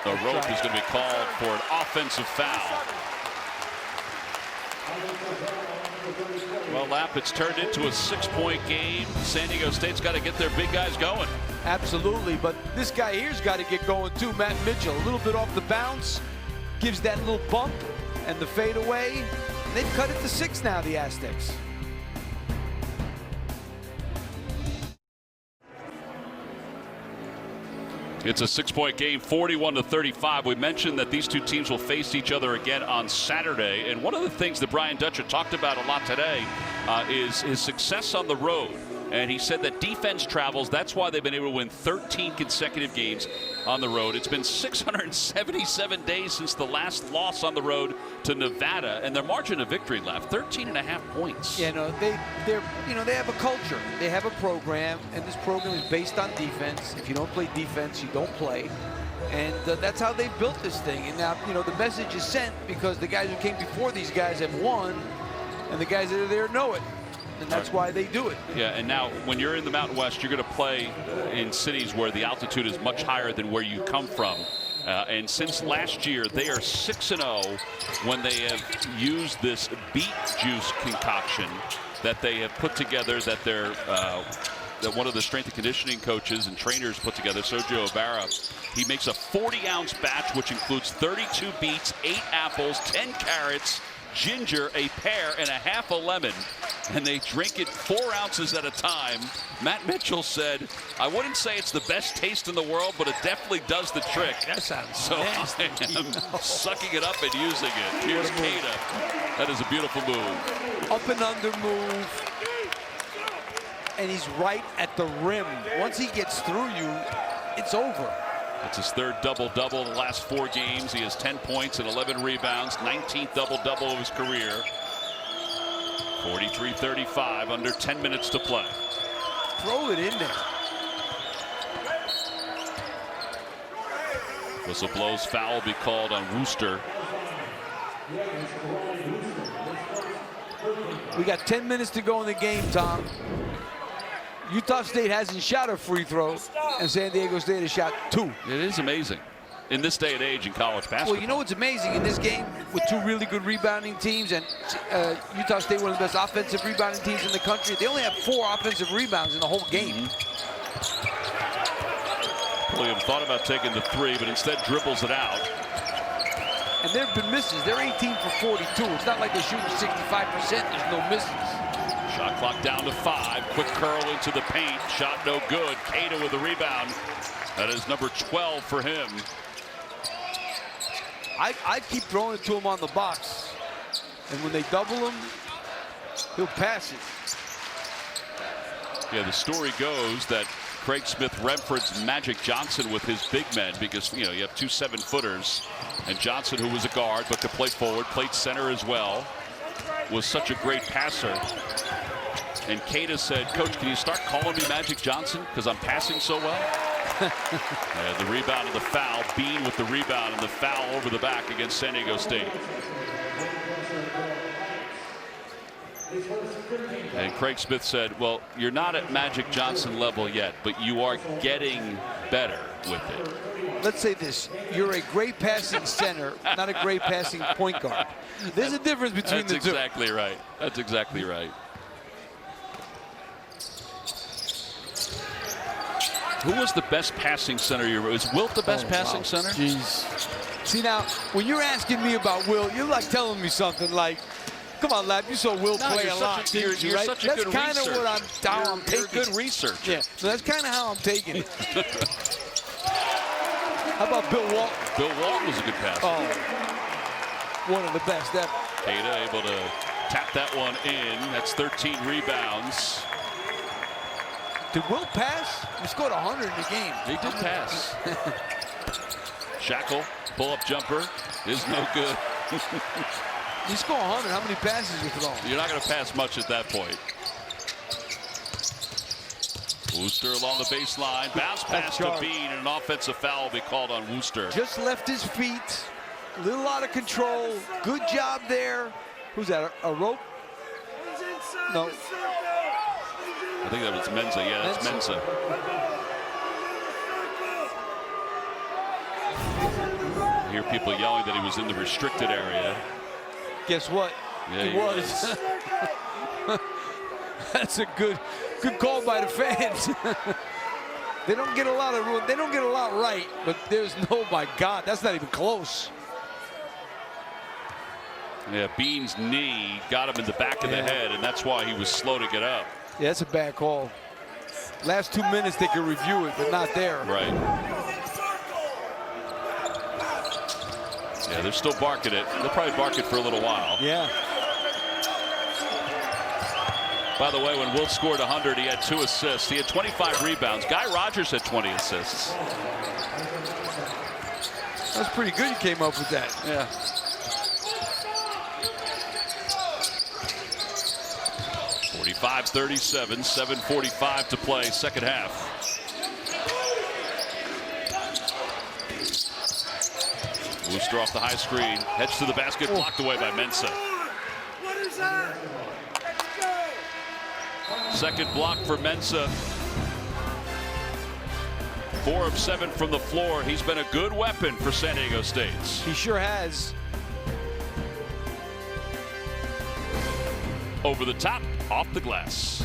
A: the Rope is going to be called for an offensive foul. Well, Lapp, it's turned into a 6-point game. San Diego State's got to get their big guys going.
B: Absolutely, but this guy here's got to get going too. Matt Mitchell, a little bit off the bounce, gives that little bump and the fadeaway. And they've cut it to 6 now, the Aztecs.
A: It's a 6-point game, 41-35. We mentioned that these two teams will face each other again on Saturday. And one of the things that Brian Dutcher talked about a lot today is his success on the road. And he said that defense travels. That's why they've been able to win 13 consecutive games on the road. It's been 677 days since the last loss on the road to Nevada, and their margin of victory left 13.5 points.
B: Yeah, no, they have a culture. They have a program, and this program is based on defense. If you don't play defense, you don't play. And that's how they built this thing. And now, the message is sent because the guys who came before these guys have won, and the guys that are there know it. And that's why they do it.
A: Yeah, and now when you're in the Mountain West, you're going to play in cities where the altitude is much higher than where you come from. And since last year, they are 6-0 when they have used this beet juice concoction that they have put together, that one of the strength and conditioning coaches and trainers put together, Sergio Ibarra. He makes a 40-ounce batch, which includes 32 beets, 8 apples, 10 carrots, ginger, a pear, and a half a lemon, and they drink it 4 ounces at a time. Matt Mitchell said, I wouldn't say it's the best taste in the world, but it definitely does the trick.
B: That sounds
A: so
B: nasty.
A: I am sucking it up and using it. Here's Queta. That is a beautiful move.
B: Up and under move. And he's right at the rim. Once he gets through you, it's over.
A: It's his 3rd double-double in the last 4 games. He has 10 points and 11 rebounds, 19th double-double of his career. 43-35, under 10 minutes to play.
B: Throw it in there.
A: Whistle blows, foul will be called on Wooster.
B: We got 10 minutes to go in the game, Tom. Utah State hasn't shot a free throw, and San Diego State has shot 2.
A: It is amazing in this day and age in college basketball.
B: Well, you know what's amazing in this game with 2 really good rebounding teams, and Utah State, one of the best offensive rebounding teams in the country. They only have 4 offensive rebounds in the whole game.
A: William thought about taking the 3, but instead dribbles it out.
B: And there have been misses. They're 18 for 42. It's not like they're shooting 65%. There's no misses.
A: Shot clock down to 5. Quick curl into the paint. Shot no good. Queta with the rebound. That is number 12 for him.
B: I keep throwing it to him on the box. And when they double him, he'll pass it.
A: Yeah, the story goes that Craig Smith-Renford's Magic Johnson with his big men, because, you know, you have 2 7-footers. And Johnson, who was a guard but could play forward, played center as well, was such a great passer. And Queta said, Coach, can you start calling me Magic Johnson because I'm passing so well? And the rebound and the foul. Bean with the rebound and the foul over the back against San Diego State. And Craig Smith said, well, you're not at Magic Johnson level yet, but you are getting better with it.
B: Let's say this. You're a great passing center, not a great passing point guard. There's a difference between the two.
A: That's exactly right. That's exactly right. Who was the best passing center? Was Wilt the best passing center?
B: Jeez. See, now, when you're asking me about Wilt, you're like telling me something like, come on, lad, you saw Wilt play a lot.
A: You're
B: right?
A: such a
B: that's
A: good
B: kind of what I'm taking.
A: You're a good researcher.
B: Yeah, so that's kind of how I'm taking it. How about Bill Walton?
A: Bill Walton was a good passer.
B: Oh, one of the best ever.
A: Queta able to tap that one in. That's 13 rebounds.
B: Did Wilt pass? He scored 100 in the game.
A: He did pass. Shackle, pull-up jumper is no good.
B: He scored 100. How many passes you throw?
A: You're not going to pass much at that point. Wooster along the baseline. Bounce pass to Bean, and an offensive foul will be called on Wooster.
B: Just left his feet. A little out of control. Good job there. Who's that? A rope? No.
A: I think that was Mensa. Yeah, that's Mensa. I hear people yelling that he was in the restricted area.
B: Guess what?
A: Yeah,
B: he was. That's a good call by the fans. They don't get a lot of they don't get a lot right, but there's no, my God, that's not even close.
A: Yeah, Bean's knee got him in the back of the head, and that's why he was slow to get up.
B: Yeah, that's a bad call. Last 2 minutes they could review it, but not there.
A: Right. Yeah, they're still barking it. They'll probably bark it for a little while.
B: Yeah.
A: By the way, when Wilt scored 100, he had 2 assists. He had 25 rebounds. Guy Rogers had 20 assists.
B: That's pretty good you came up with that.
A: Yeah. (45-37), 7:45 to play, second half. Wooster off the high screen, heads to the basket, blocked away by Mensa. Second block for Mensa. 4 of 7 from the floor. He's been a good weapon for San Diego State.
B: He sure has.
A: Over the top, off the glass.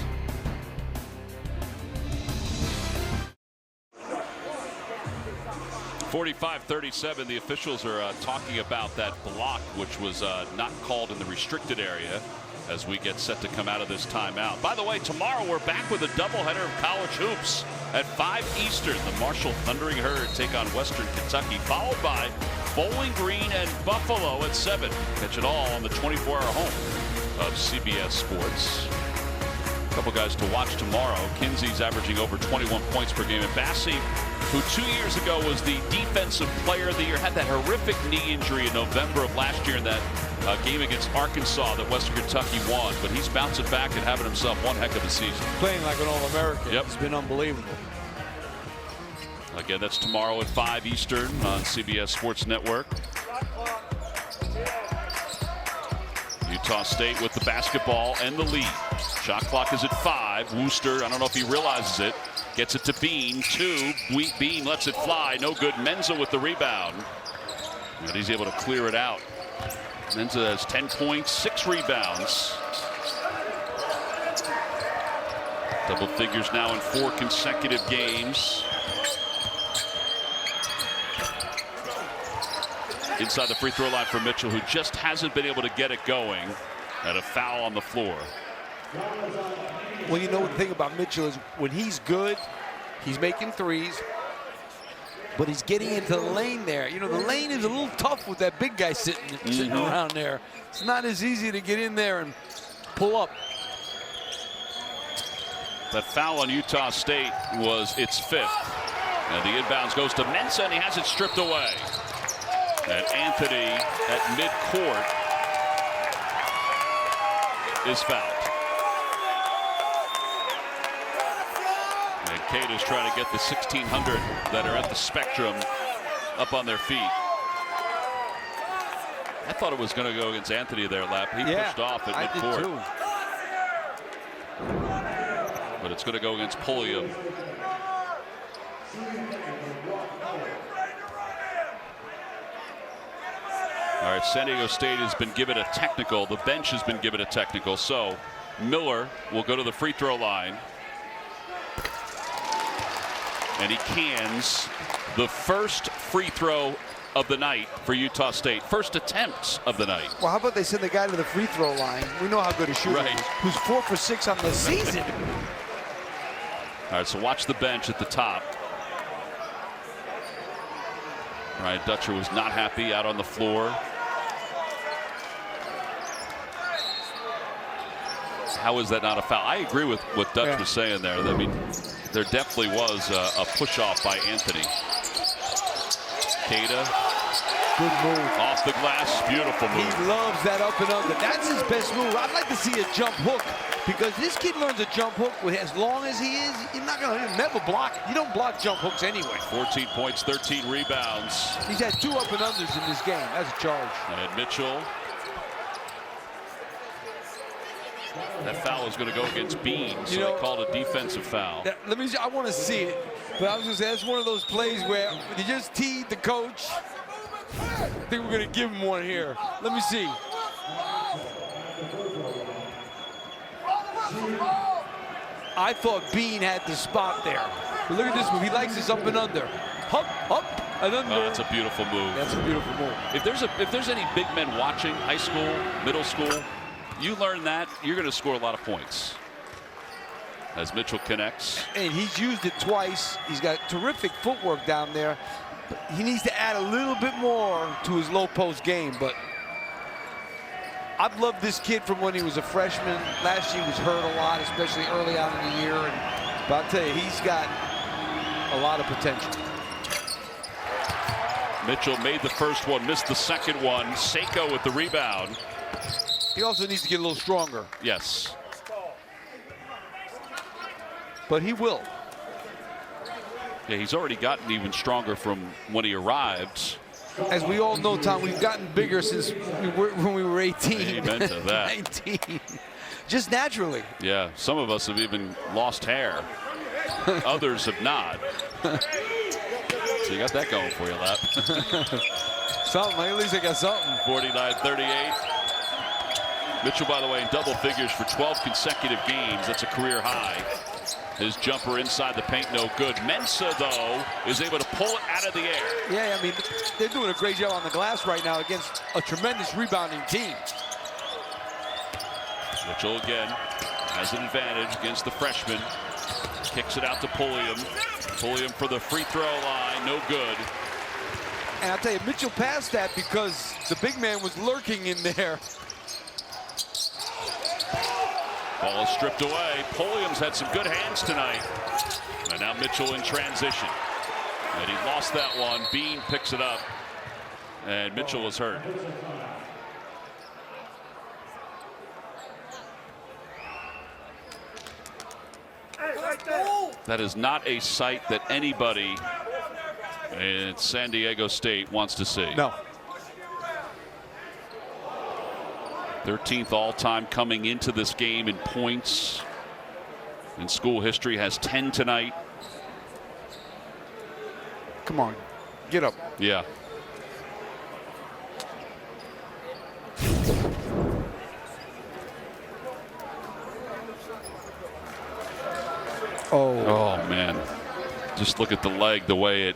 A: 45-37, the officials are talking about that block, which was not called in the restricted area, as we get set to come out of this timeout. By the way, tomorrow we're back with a doubleheader of college hoops at 5 Eastern. The Marshall Thundering Herd take on Western Kentucky, followed by Bowling Green and Buffalo at 7. Catch it all on the 24-hour home of CBS Sports. A couple guys to watch tomorrow. Kinsey's averaging over 21 points per game. And Bassi, who 2 years ago was the defensive player of the year, had that horrific knee injury in November of last year in that game against Arkansas that Western Kentucky won. But he's bouncing back and having himself one heck of a season.
B: Playing like an All-American.
A: Yep.
B: It's been unbelievable.
A: Again, that's tomorrow at 5 Eastern on CBS Sports Network. Utah State with the basketball and the lead. Shot clock is at 5. Wooster, I don't know if he realizes it, gets it to Bean. 2. Bean lets it fly. No good. Menza with the rebound. But he's able to clear it out. Menza has 10 points, 6 rebounds. Double figures now in 4 consecutive games. Inside the free throw line for Mitchell, who just hasn't been able to get it going, and a foul on the floor.
B: Well, you know, the thing about Mitchell is when he's good, he's making threes, but he's getting into the lane there. You know, the lane is a little tough with that big guy sitting around there. It's not as easy to get in there and pull up.
A: That foul on Utah State was its 5th. And the inbounds goes to Mensa, and he has it stripped away. And Anthony at midcourt is fouled. And Queta's trying to get the 1,600 that are at the Spectrum up on their feet. I thought it was going to go against Anthony there, Lap. He pushed off at midcourt.
B: I did too.
A: But it's going to go against Pulliam. All right, San Diego State has been given a technical. The bench has been given a technical. So Miller will go to the free throw line. And he cans the first free throw of the night for Utah State. First attempt of the night.
B: Well, how about they send the guy to the free throw line? We know how good a shooter he is. Who's 4 for 6 on the season.
A: All right, so watch the bench at the top. Ryan Dutcher was not happy out on the floor. How is that not a foul? I agree with what Dutch was saying there. I mean, there definitely was a push-off by Anthony. Queta.
B: Good move.
A: Off the glass. Beautiful move.
B: He loves that up and under. That's his best move. I'd like to see a jump hook because this kid learns a jump hook as long as he is. You're not going to never block. You don't block jump hooks anyway.
A: 14 points, 13 rebounds.
B: He's had 2 up and unders in this game. That's a charge.
A: And Mitchell. That foul is going to go against Bean, so they called a defensive foul.
B: I want to see it, but I was going to say that's one of those plays where you just teed the coach. I think we're going to give him one here. Let me see. I thought Bean had the spot there. But look at this move. He likes this up and under. Up and under.
A: Oh, that's a beautiful move.
B: That's a beautiful move.
A: If there's any big men watching, high school, middle school, you learn that, you're going to score a lot of points. As Mitchell connects.
B: And he's used it twice. He's got terrific footwork down there. He needs to add a little bit more to his low post game, but I've loved this kid from when he was a freshman. Last year he was hurt a lot, especially early on in the year. But I'll tell you, he's got a lot of potential.
A: Mitchell made the first one, missed the second one. Seiko with the rebound.
B: He also needs to get a little stronger.
A: Yes.
B: But he will.
A: Yeah, he's already gotten even stronger from when he arrived.
B: As we all know, Tom, we've gotten bigger since when we were 18.
A: Amen to that.
B: 19. Just naturally.
A: Yeah, some of us have even lost hair. Others have not. So you got that going for you, Lap.
B: Something, at least I got something.
A: 49-38. Mitchell, by the way, in double figures for 12 consecutive games. That's a career high. His jumper inside the paint, no good. Mensah, though, is able to pull it out of the air.
B: Yeah, I mean, they're doing a great job on the glass right now against a tremendous rebounding team.
A: Mitchell again has an advantage against the freshman. Kicks it out to Pulliam. Pulliam for the free throw line, no good.
B: And I'll tell you, Mitchell passed that because the big man was lurking in there.
A: Ball is stripped away. Pulliam's had some good hands tonight. And now Mitchell in transition. And he lost that one. Bean picks it up. And Mitchell is hurt. That is not a sight that anybody in San Diego State wants to see.
B: No.
A: 13th all-time coming into this game in points. In school history, has 10 tonight.
B: Come on, get up.
A: Yeah. Oh man. Just look at the leg, the way it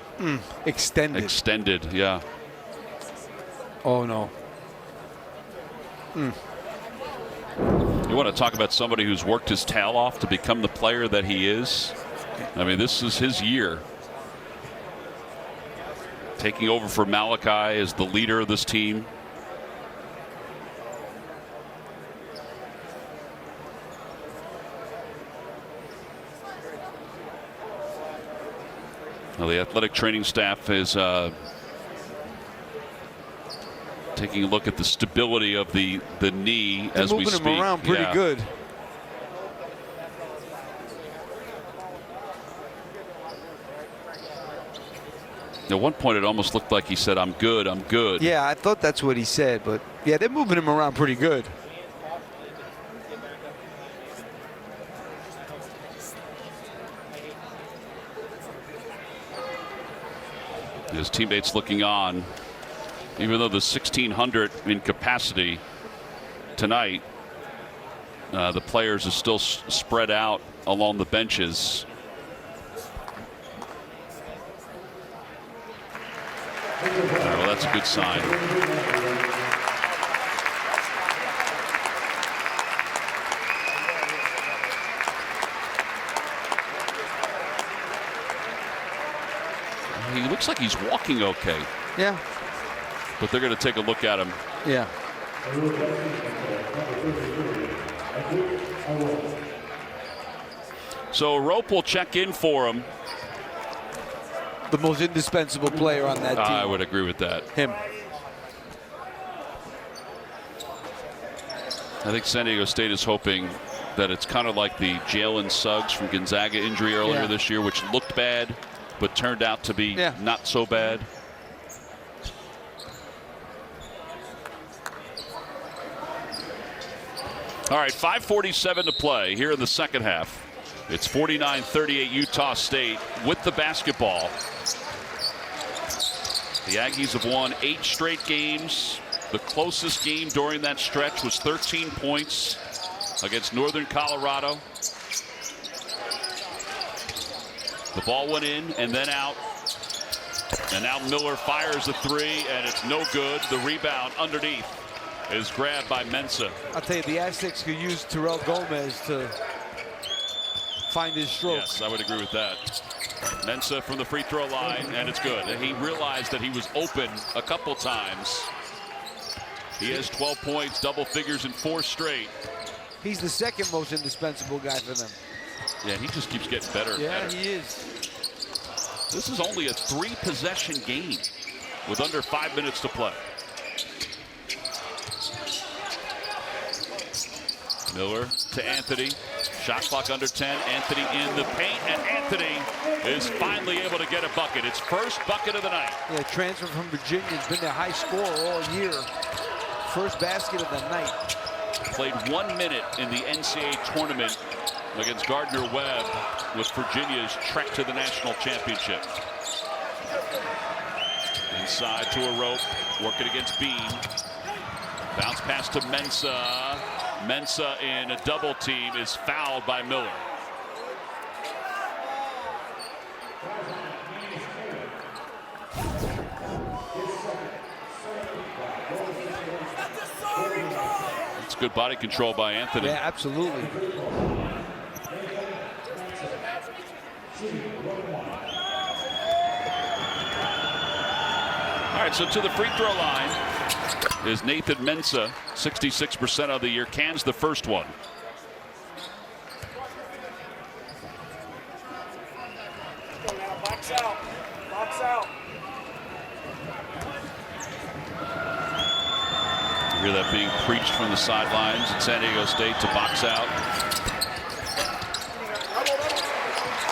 A: extended. Yeah.
B: Oh no.
A: You want to talk about somebody who's worked his tail off to become the player that he is? I mean, this is his year. Taking over for Malachi as the leader of this team. Well, the athletic training staff is taking a look at the stability of the knee as we speak.
B: Moving him around pretty good.
A: At one point, it almost looked like he said, "I'm good, I'm good."
B: Yeah, I thought that's what he said, but yeah, they're moving him around pretty good.
A: His teammates looking on. Even though the 1,600 in capacity tonight, the players are still spread out along the benches. Well, that's a good sign. He looks like he's walking okay.
B: Yeah.
A: But they're going to take a look at him.
B: Yeah.
A: So Rope will check in for him.
B: The most indispensable player on that team.
A: I would agree with that.
B: Him.
A: I think San Diego State is hoping that it's kind of like the Jalen Suggs from Gonzaga injury earlier this year, which looked bad, but turned out to be not so bad. All right, 5:47 to play here in the second half. It's 49-38 Utah State with the basketball. The Aggies have won 8 straight games. The closest game during that stretch was 13 points against Northern Colorado. The ball went in and then out. And now Miller fires a three, and it's no good. The rebound underneath is grabbed by Mensah.
B: I'll tell you, the Aztecs could use Terrell Gomez to find his stroke.
A: Yes, I would agree with that. Mensah from the free throw line, and it's good. And he realized that he was open a couple times. He has 12 points, double figures in 4 straight.
B: He's the second most indispensable guy for them.
A: Yeah, he just keeps getting better and better.
B: He is.
A: This is only a 3-possession game with under 5 minutes to play. Miller to Anthony. Shot clock under 10. Anthony in the paint, and Anthony is finally able to get a bucket. It's first bucket of the night.
B: Yeah, transfer from Virginia. Has been their high scorer all year. First basket of the night.
A: Played 1 minute in the NCAA tournament against Gardner-Webb with Virginia's trek to the national championship. Inside to a Rope, working against Bean. Bounce pass to Mensah. Mensah in a double team is fouled by Miller. It's good body control by Anthony.
B: Yeah, absolutely.
A: All right, so to the free throw line is Nathan Mensah, 66% of the year. Cans the first one.
E: Box out. Box out.
A: You hear that being preached from the sidelines at San Diego State to box out.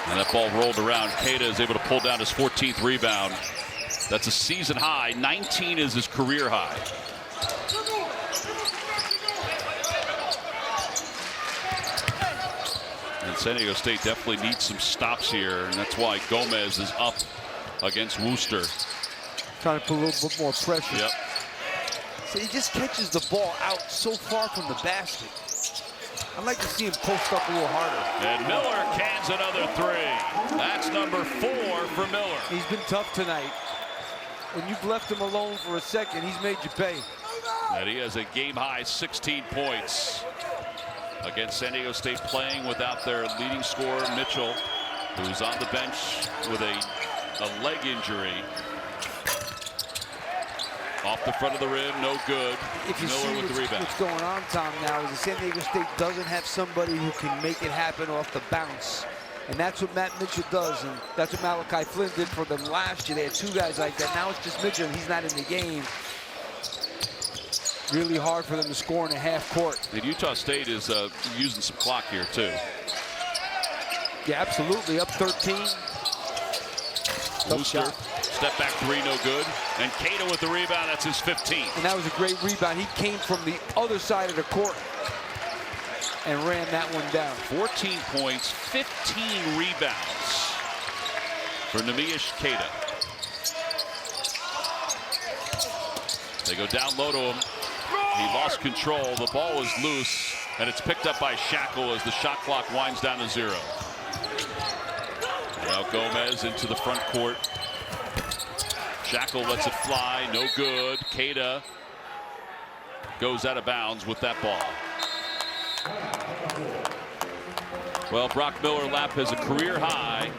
A: And that ball rolled around. Queta is able to pull down his 14th rebound. That's a season high. 19 is his career high. And San Diego State definitely needs some stops here, and that's why Gomez is up against Wooster.
B: Trying to put a little bit more pressure.
A: Yep.
B: So he just catches the ball out so far from the basket. I'd like to see him post up a little harder.
A: And Miller cans another three. That's number 4 for Miller.
B: He's been tough tonight. When you've left him alone for a second, he's made you pay.
A: And he has a game-high 16 points against San Diego State, playing without their leading scorer, Mitchell, who's on the bench with a leg injury. Off the front of the rim, no good.
B: If you
A: Miller with the
B: see
A: rebound.
B: what's going on, Tom, now is that San Diego State doesn't have somebody who can make it happen off the bounce. And that's what Matt Mitchell does, and that's what Malachi Flynn did for them last year. They had 2 guys like that. Now it's just Mitchell, and he's not in the game. Really hard for them to score in a half court.
A: And Utah State is using some clock here, too.
B: Yeah, absolutely. Up 13.
A: Wooster, step back 3, no good. And Queta with the rebound, that's his 15th.
B: And that was a great rebound. He came from the other side of the court and ran that one down.
A: 14 points, 15 rebounds for Neemias Queta. They go down low to him. He lost control. The ball is loose, and it's picked up by Shackle as the shot clock winds down to 0. Now Gomez into the front court. Shackle lets it fly, no good. Queta goes out of bounds with that ball. Well, Brock Miller-Lapp has a career high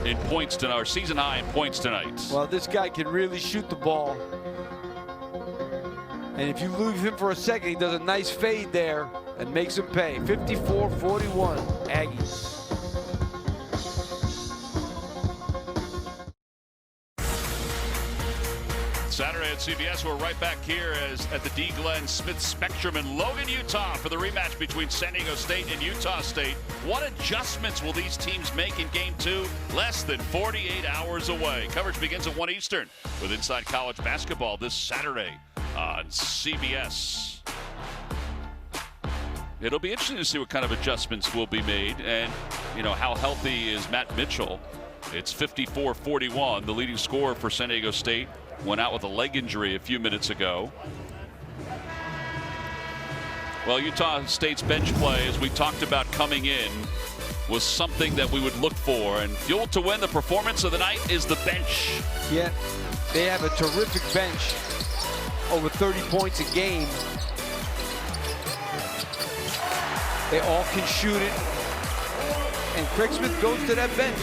A: in points tonight, or season high in points tonight.
B: Well, this guy can really shoot the ball. And if you leave him for a second, he does a nice fade there and makes him pay. 54-41, Aggies.
A: Saturday at CBS, we're right back here at the D. Glen Smith Spectrum in Logan, Utah for the rematch between San Diego State and Utah State. What adjustments will these teams make in Game 2? Less than 48 hours away. Coverage begins at 1 Eastern with Inside College Basketball this Saturday on CBS. It'll be interesting to see what kind of adjustments will be made, and how healthy is Matt Mitchell. It's 54-41. The leading scorer for San Diego State went out with a leg injury a few minutes ago. Well, Utah State's bench play, as we talked about coming in, was something that we would look for. And fuel to win the performance of the night is the bench.
B: Yeah, they have a terrific bench. Over 30 points a game. They all can shoot it. And Craig Smith goes to that bench.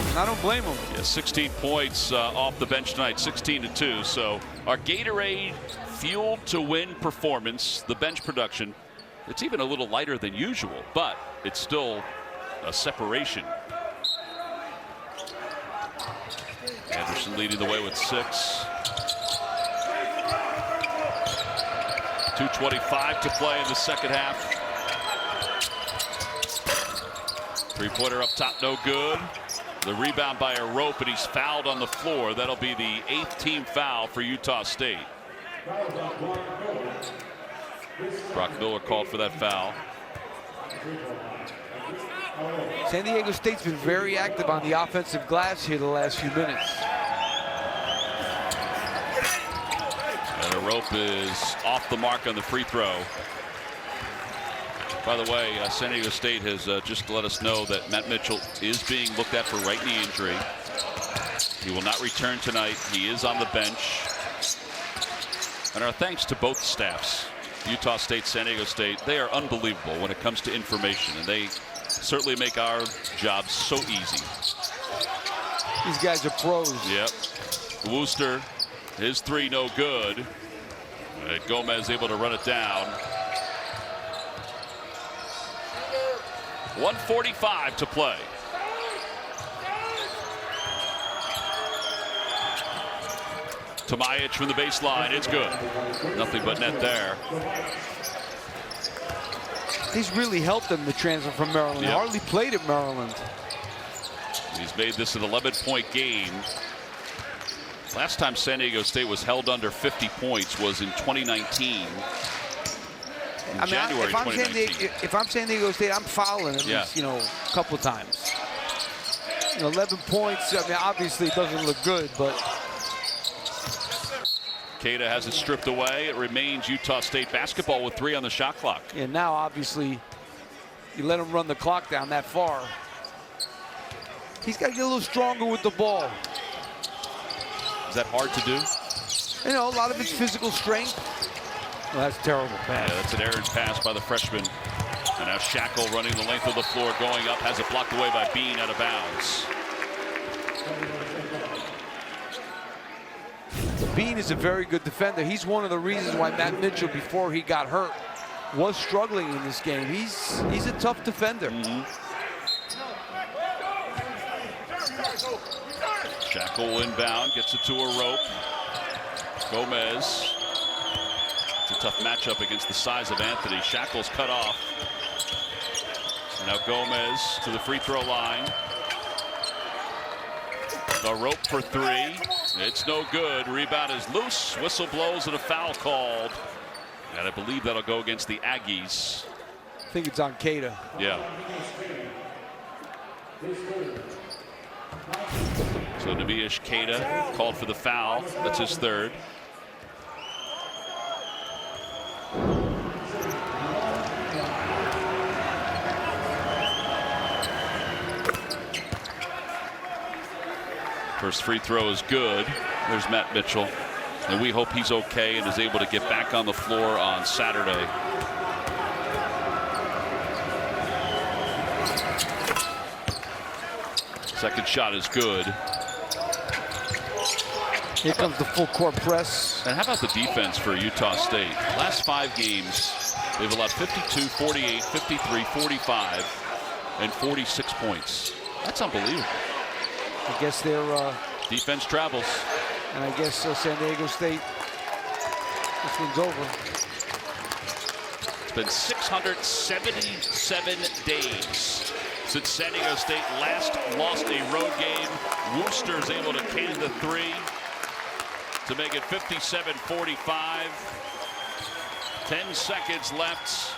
B: And I don't blame him.
A: Yeah, 16 points off the bench tonight, 16-2. So our Gatorade fueled to win performance, the bench production, it's even a little lighter than usual, but it's still a separation. Anderson leading the way with 6. 2:25 to play in the second half. Three-pointer up top, no good. The rebound by a rope, and he's fouled on the floor. That'll be the 8th team foul for Utah State. Brock Miller called for that foul.
B: San Diego State's been very active on the offensive glass here the last few minutes.
A: And the rope is off the mark on the free throw. By the way, San Diego State has just let us know that Matt Mitchell is being looked at for right knee injury. He will not return tonight. He is on the bench. And our thanks to both staffs Utah State, San Diego State, they are unbelievable when it comes to information, and they certainly make our job so easy.
B: These guys are pros.
A: Yep. Wooster, his three no good. Gomez able to run it down. 1:45 to play. Tomajic from the baseline. It's good. Nothing but net there.
B: He's really helped them to transfer from Maryland.
A: Yep.
B: Hardly played at Maryland.
A: He's made this an 11-point game. Last time San Diego State was held under 50 points was in 2019. January 2019.
B: If I'm San Diego State, I'm fouling at least, a couple times. 11 points. I mean, obviously it doesn't look good, but
A: Queta has it stripped away. It remains Utah State basketball with 3 on the shot clock.
B: And now, obviously, you let him run the clock down that far. He's got to get a little stronger with the ball.
A: Is that hard to do?
B: A lot of it's physical strength. Well, that's a terrible pass.
A: Yeah, that's an errant pass by the freshman. And now Shackle running the length of the floor, going up, has it blocked away by Bean out of bounds.
B: Bean is a very good defender. He's one of the reasons why Matt Mitchell, before he got hurt, was struggling in this game. He's a tough defender.
A: Shackle inbound, gets it to a rope. Gomez. It's a tough matchup against the size of Anthony. Shackle's cut off. Now Gomez to the free throw line. The rope for 3. It's no good. Rebound is loose. Whistle blows and a foul called. And I believe that'll go against the Aggies.
B: I think it's on Queta.
A: Yeah. So Neemias Queta called for the foul. That's his 3rd. First free throw is good. There's Matt Mitchell. And we hope he's okay and is able to get back on the floor on Saturday. Second shot is good.
B: Here comes the full court press.
A: And how about the defense for Utah State? Last 5 games, they've allowed 52, 48, 53, 45, and 46 points. That's unbelievable.
B: I guess their
A: defense travels.
B: And I guess San Diego State, this one's over.
A: It's been 677 days since San Diego State last lost a road game. Wooster's able to can the 3 to make it 57-45. 10 seconds left.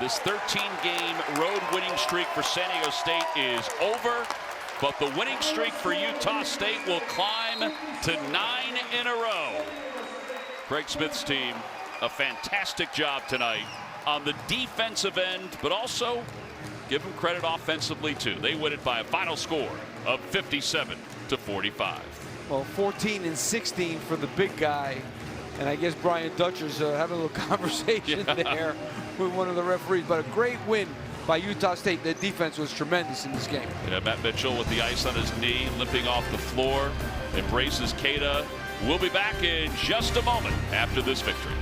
A: This 13-game road winning streak for San Diego State is over, but the winning streak for Utah State will climb to 9 in a row. Craig Smith's team, a fantastic job tonight on the defensive end, but also give them credit offensively too. They win it by a final score of 57-45.
B: Well, 14 and 16 for the big guy. And I guess Brian Dutcher's having a little conversation there with one of the referees. But a great win by Utah State. The defense was tremendous in this game.
A: Yeah, Matt Mitchell with the ice on his knee, limping off the floor, embraces Queta. We'll be back in just a moment after this victory.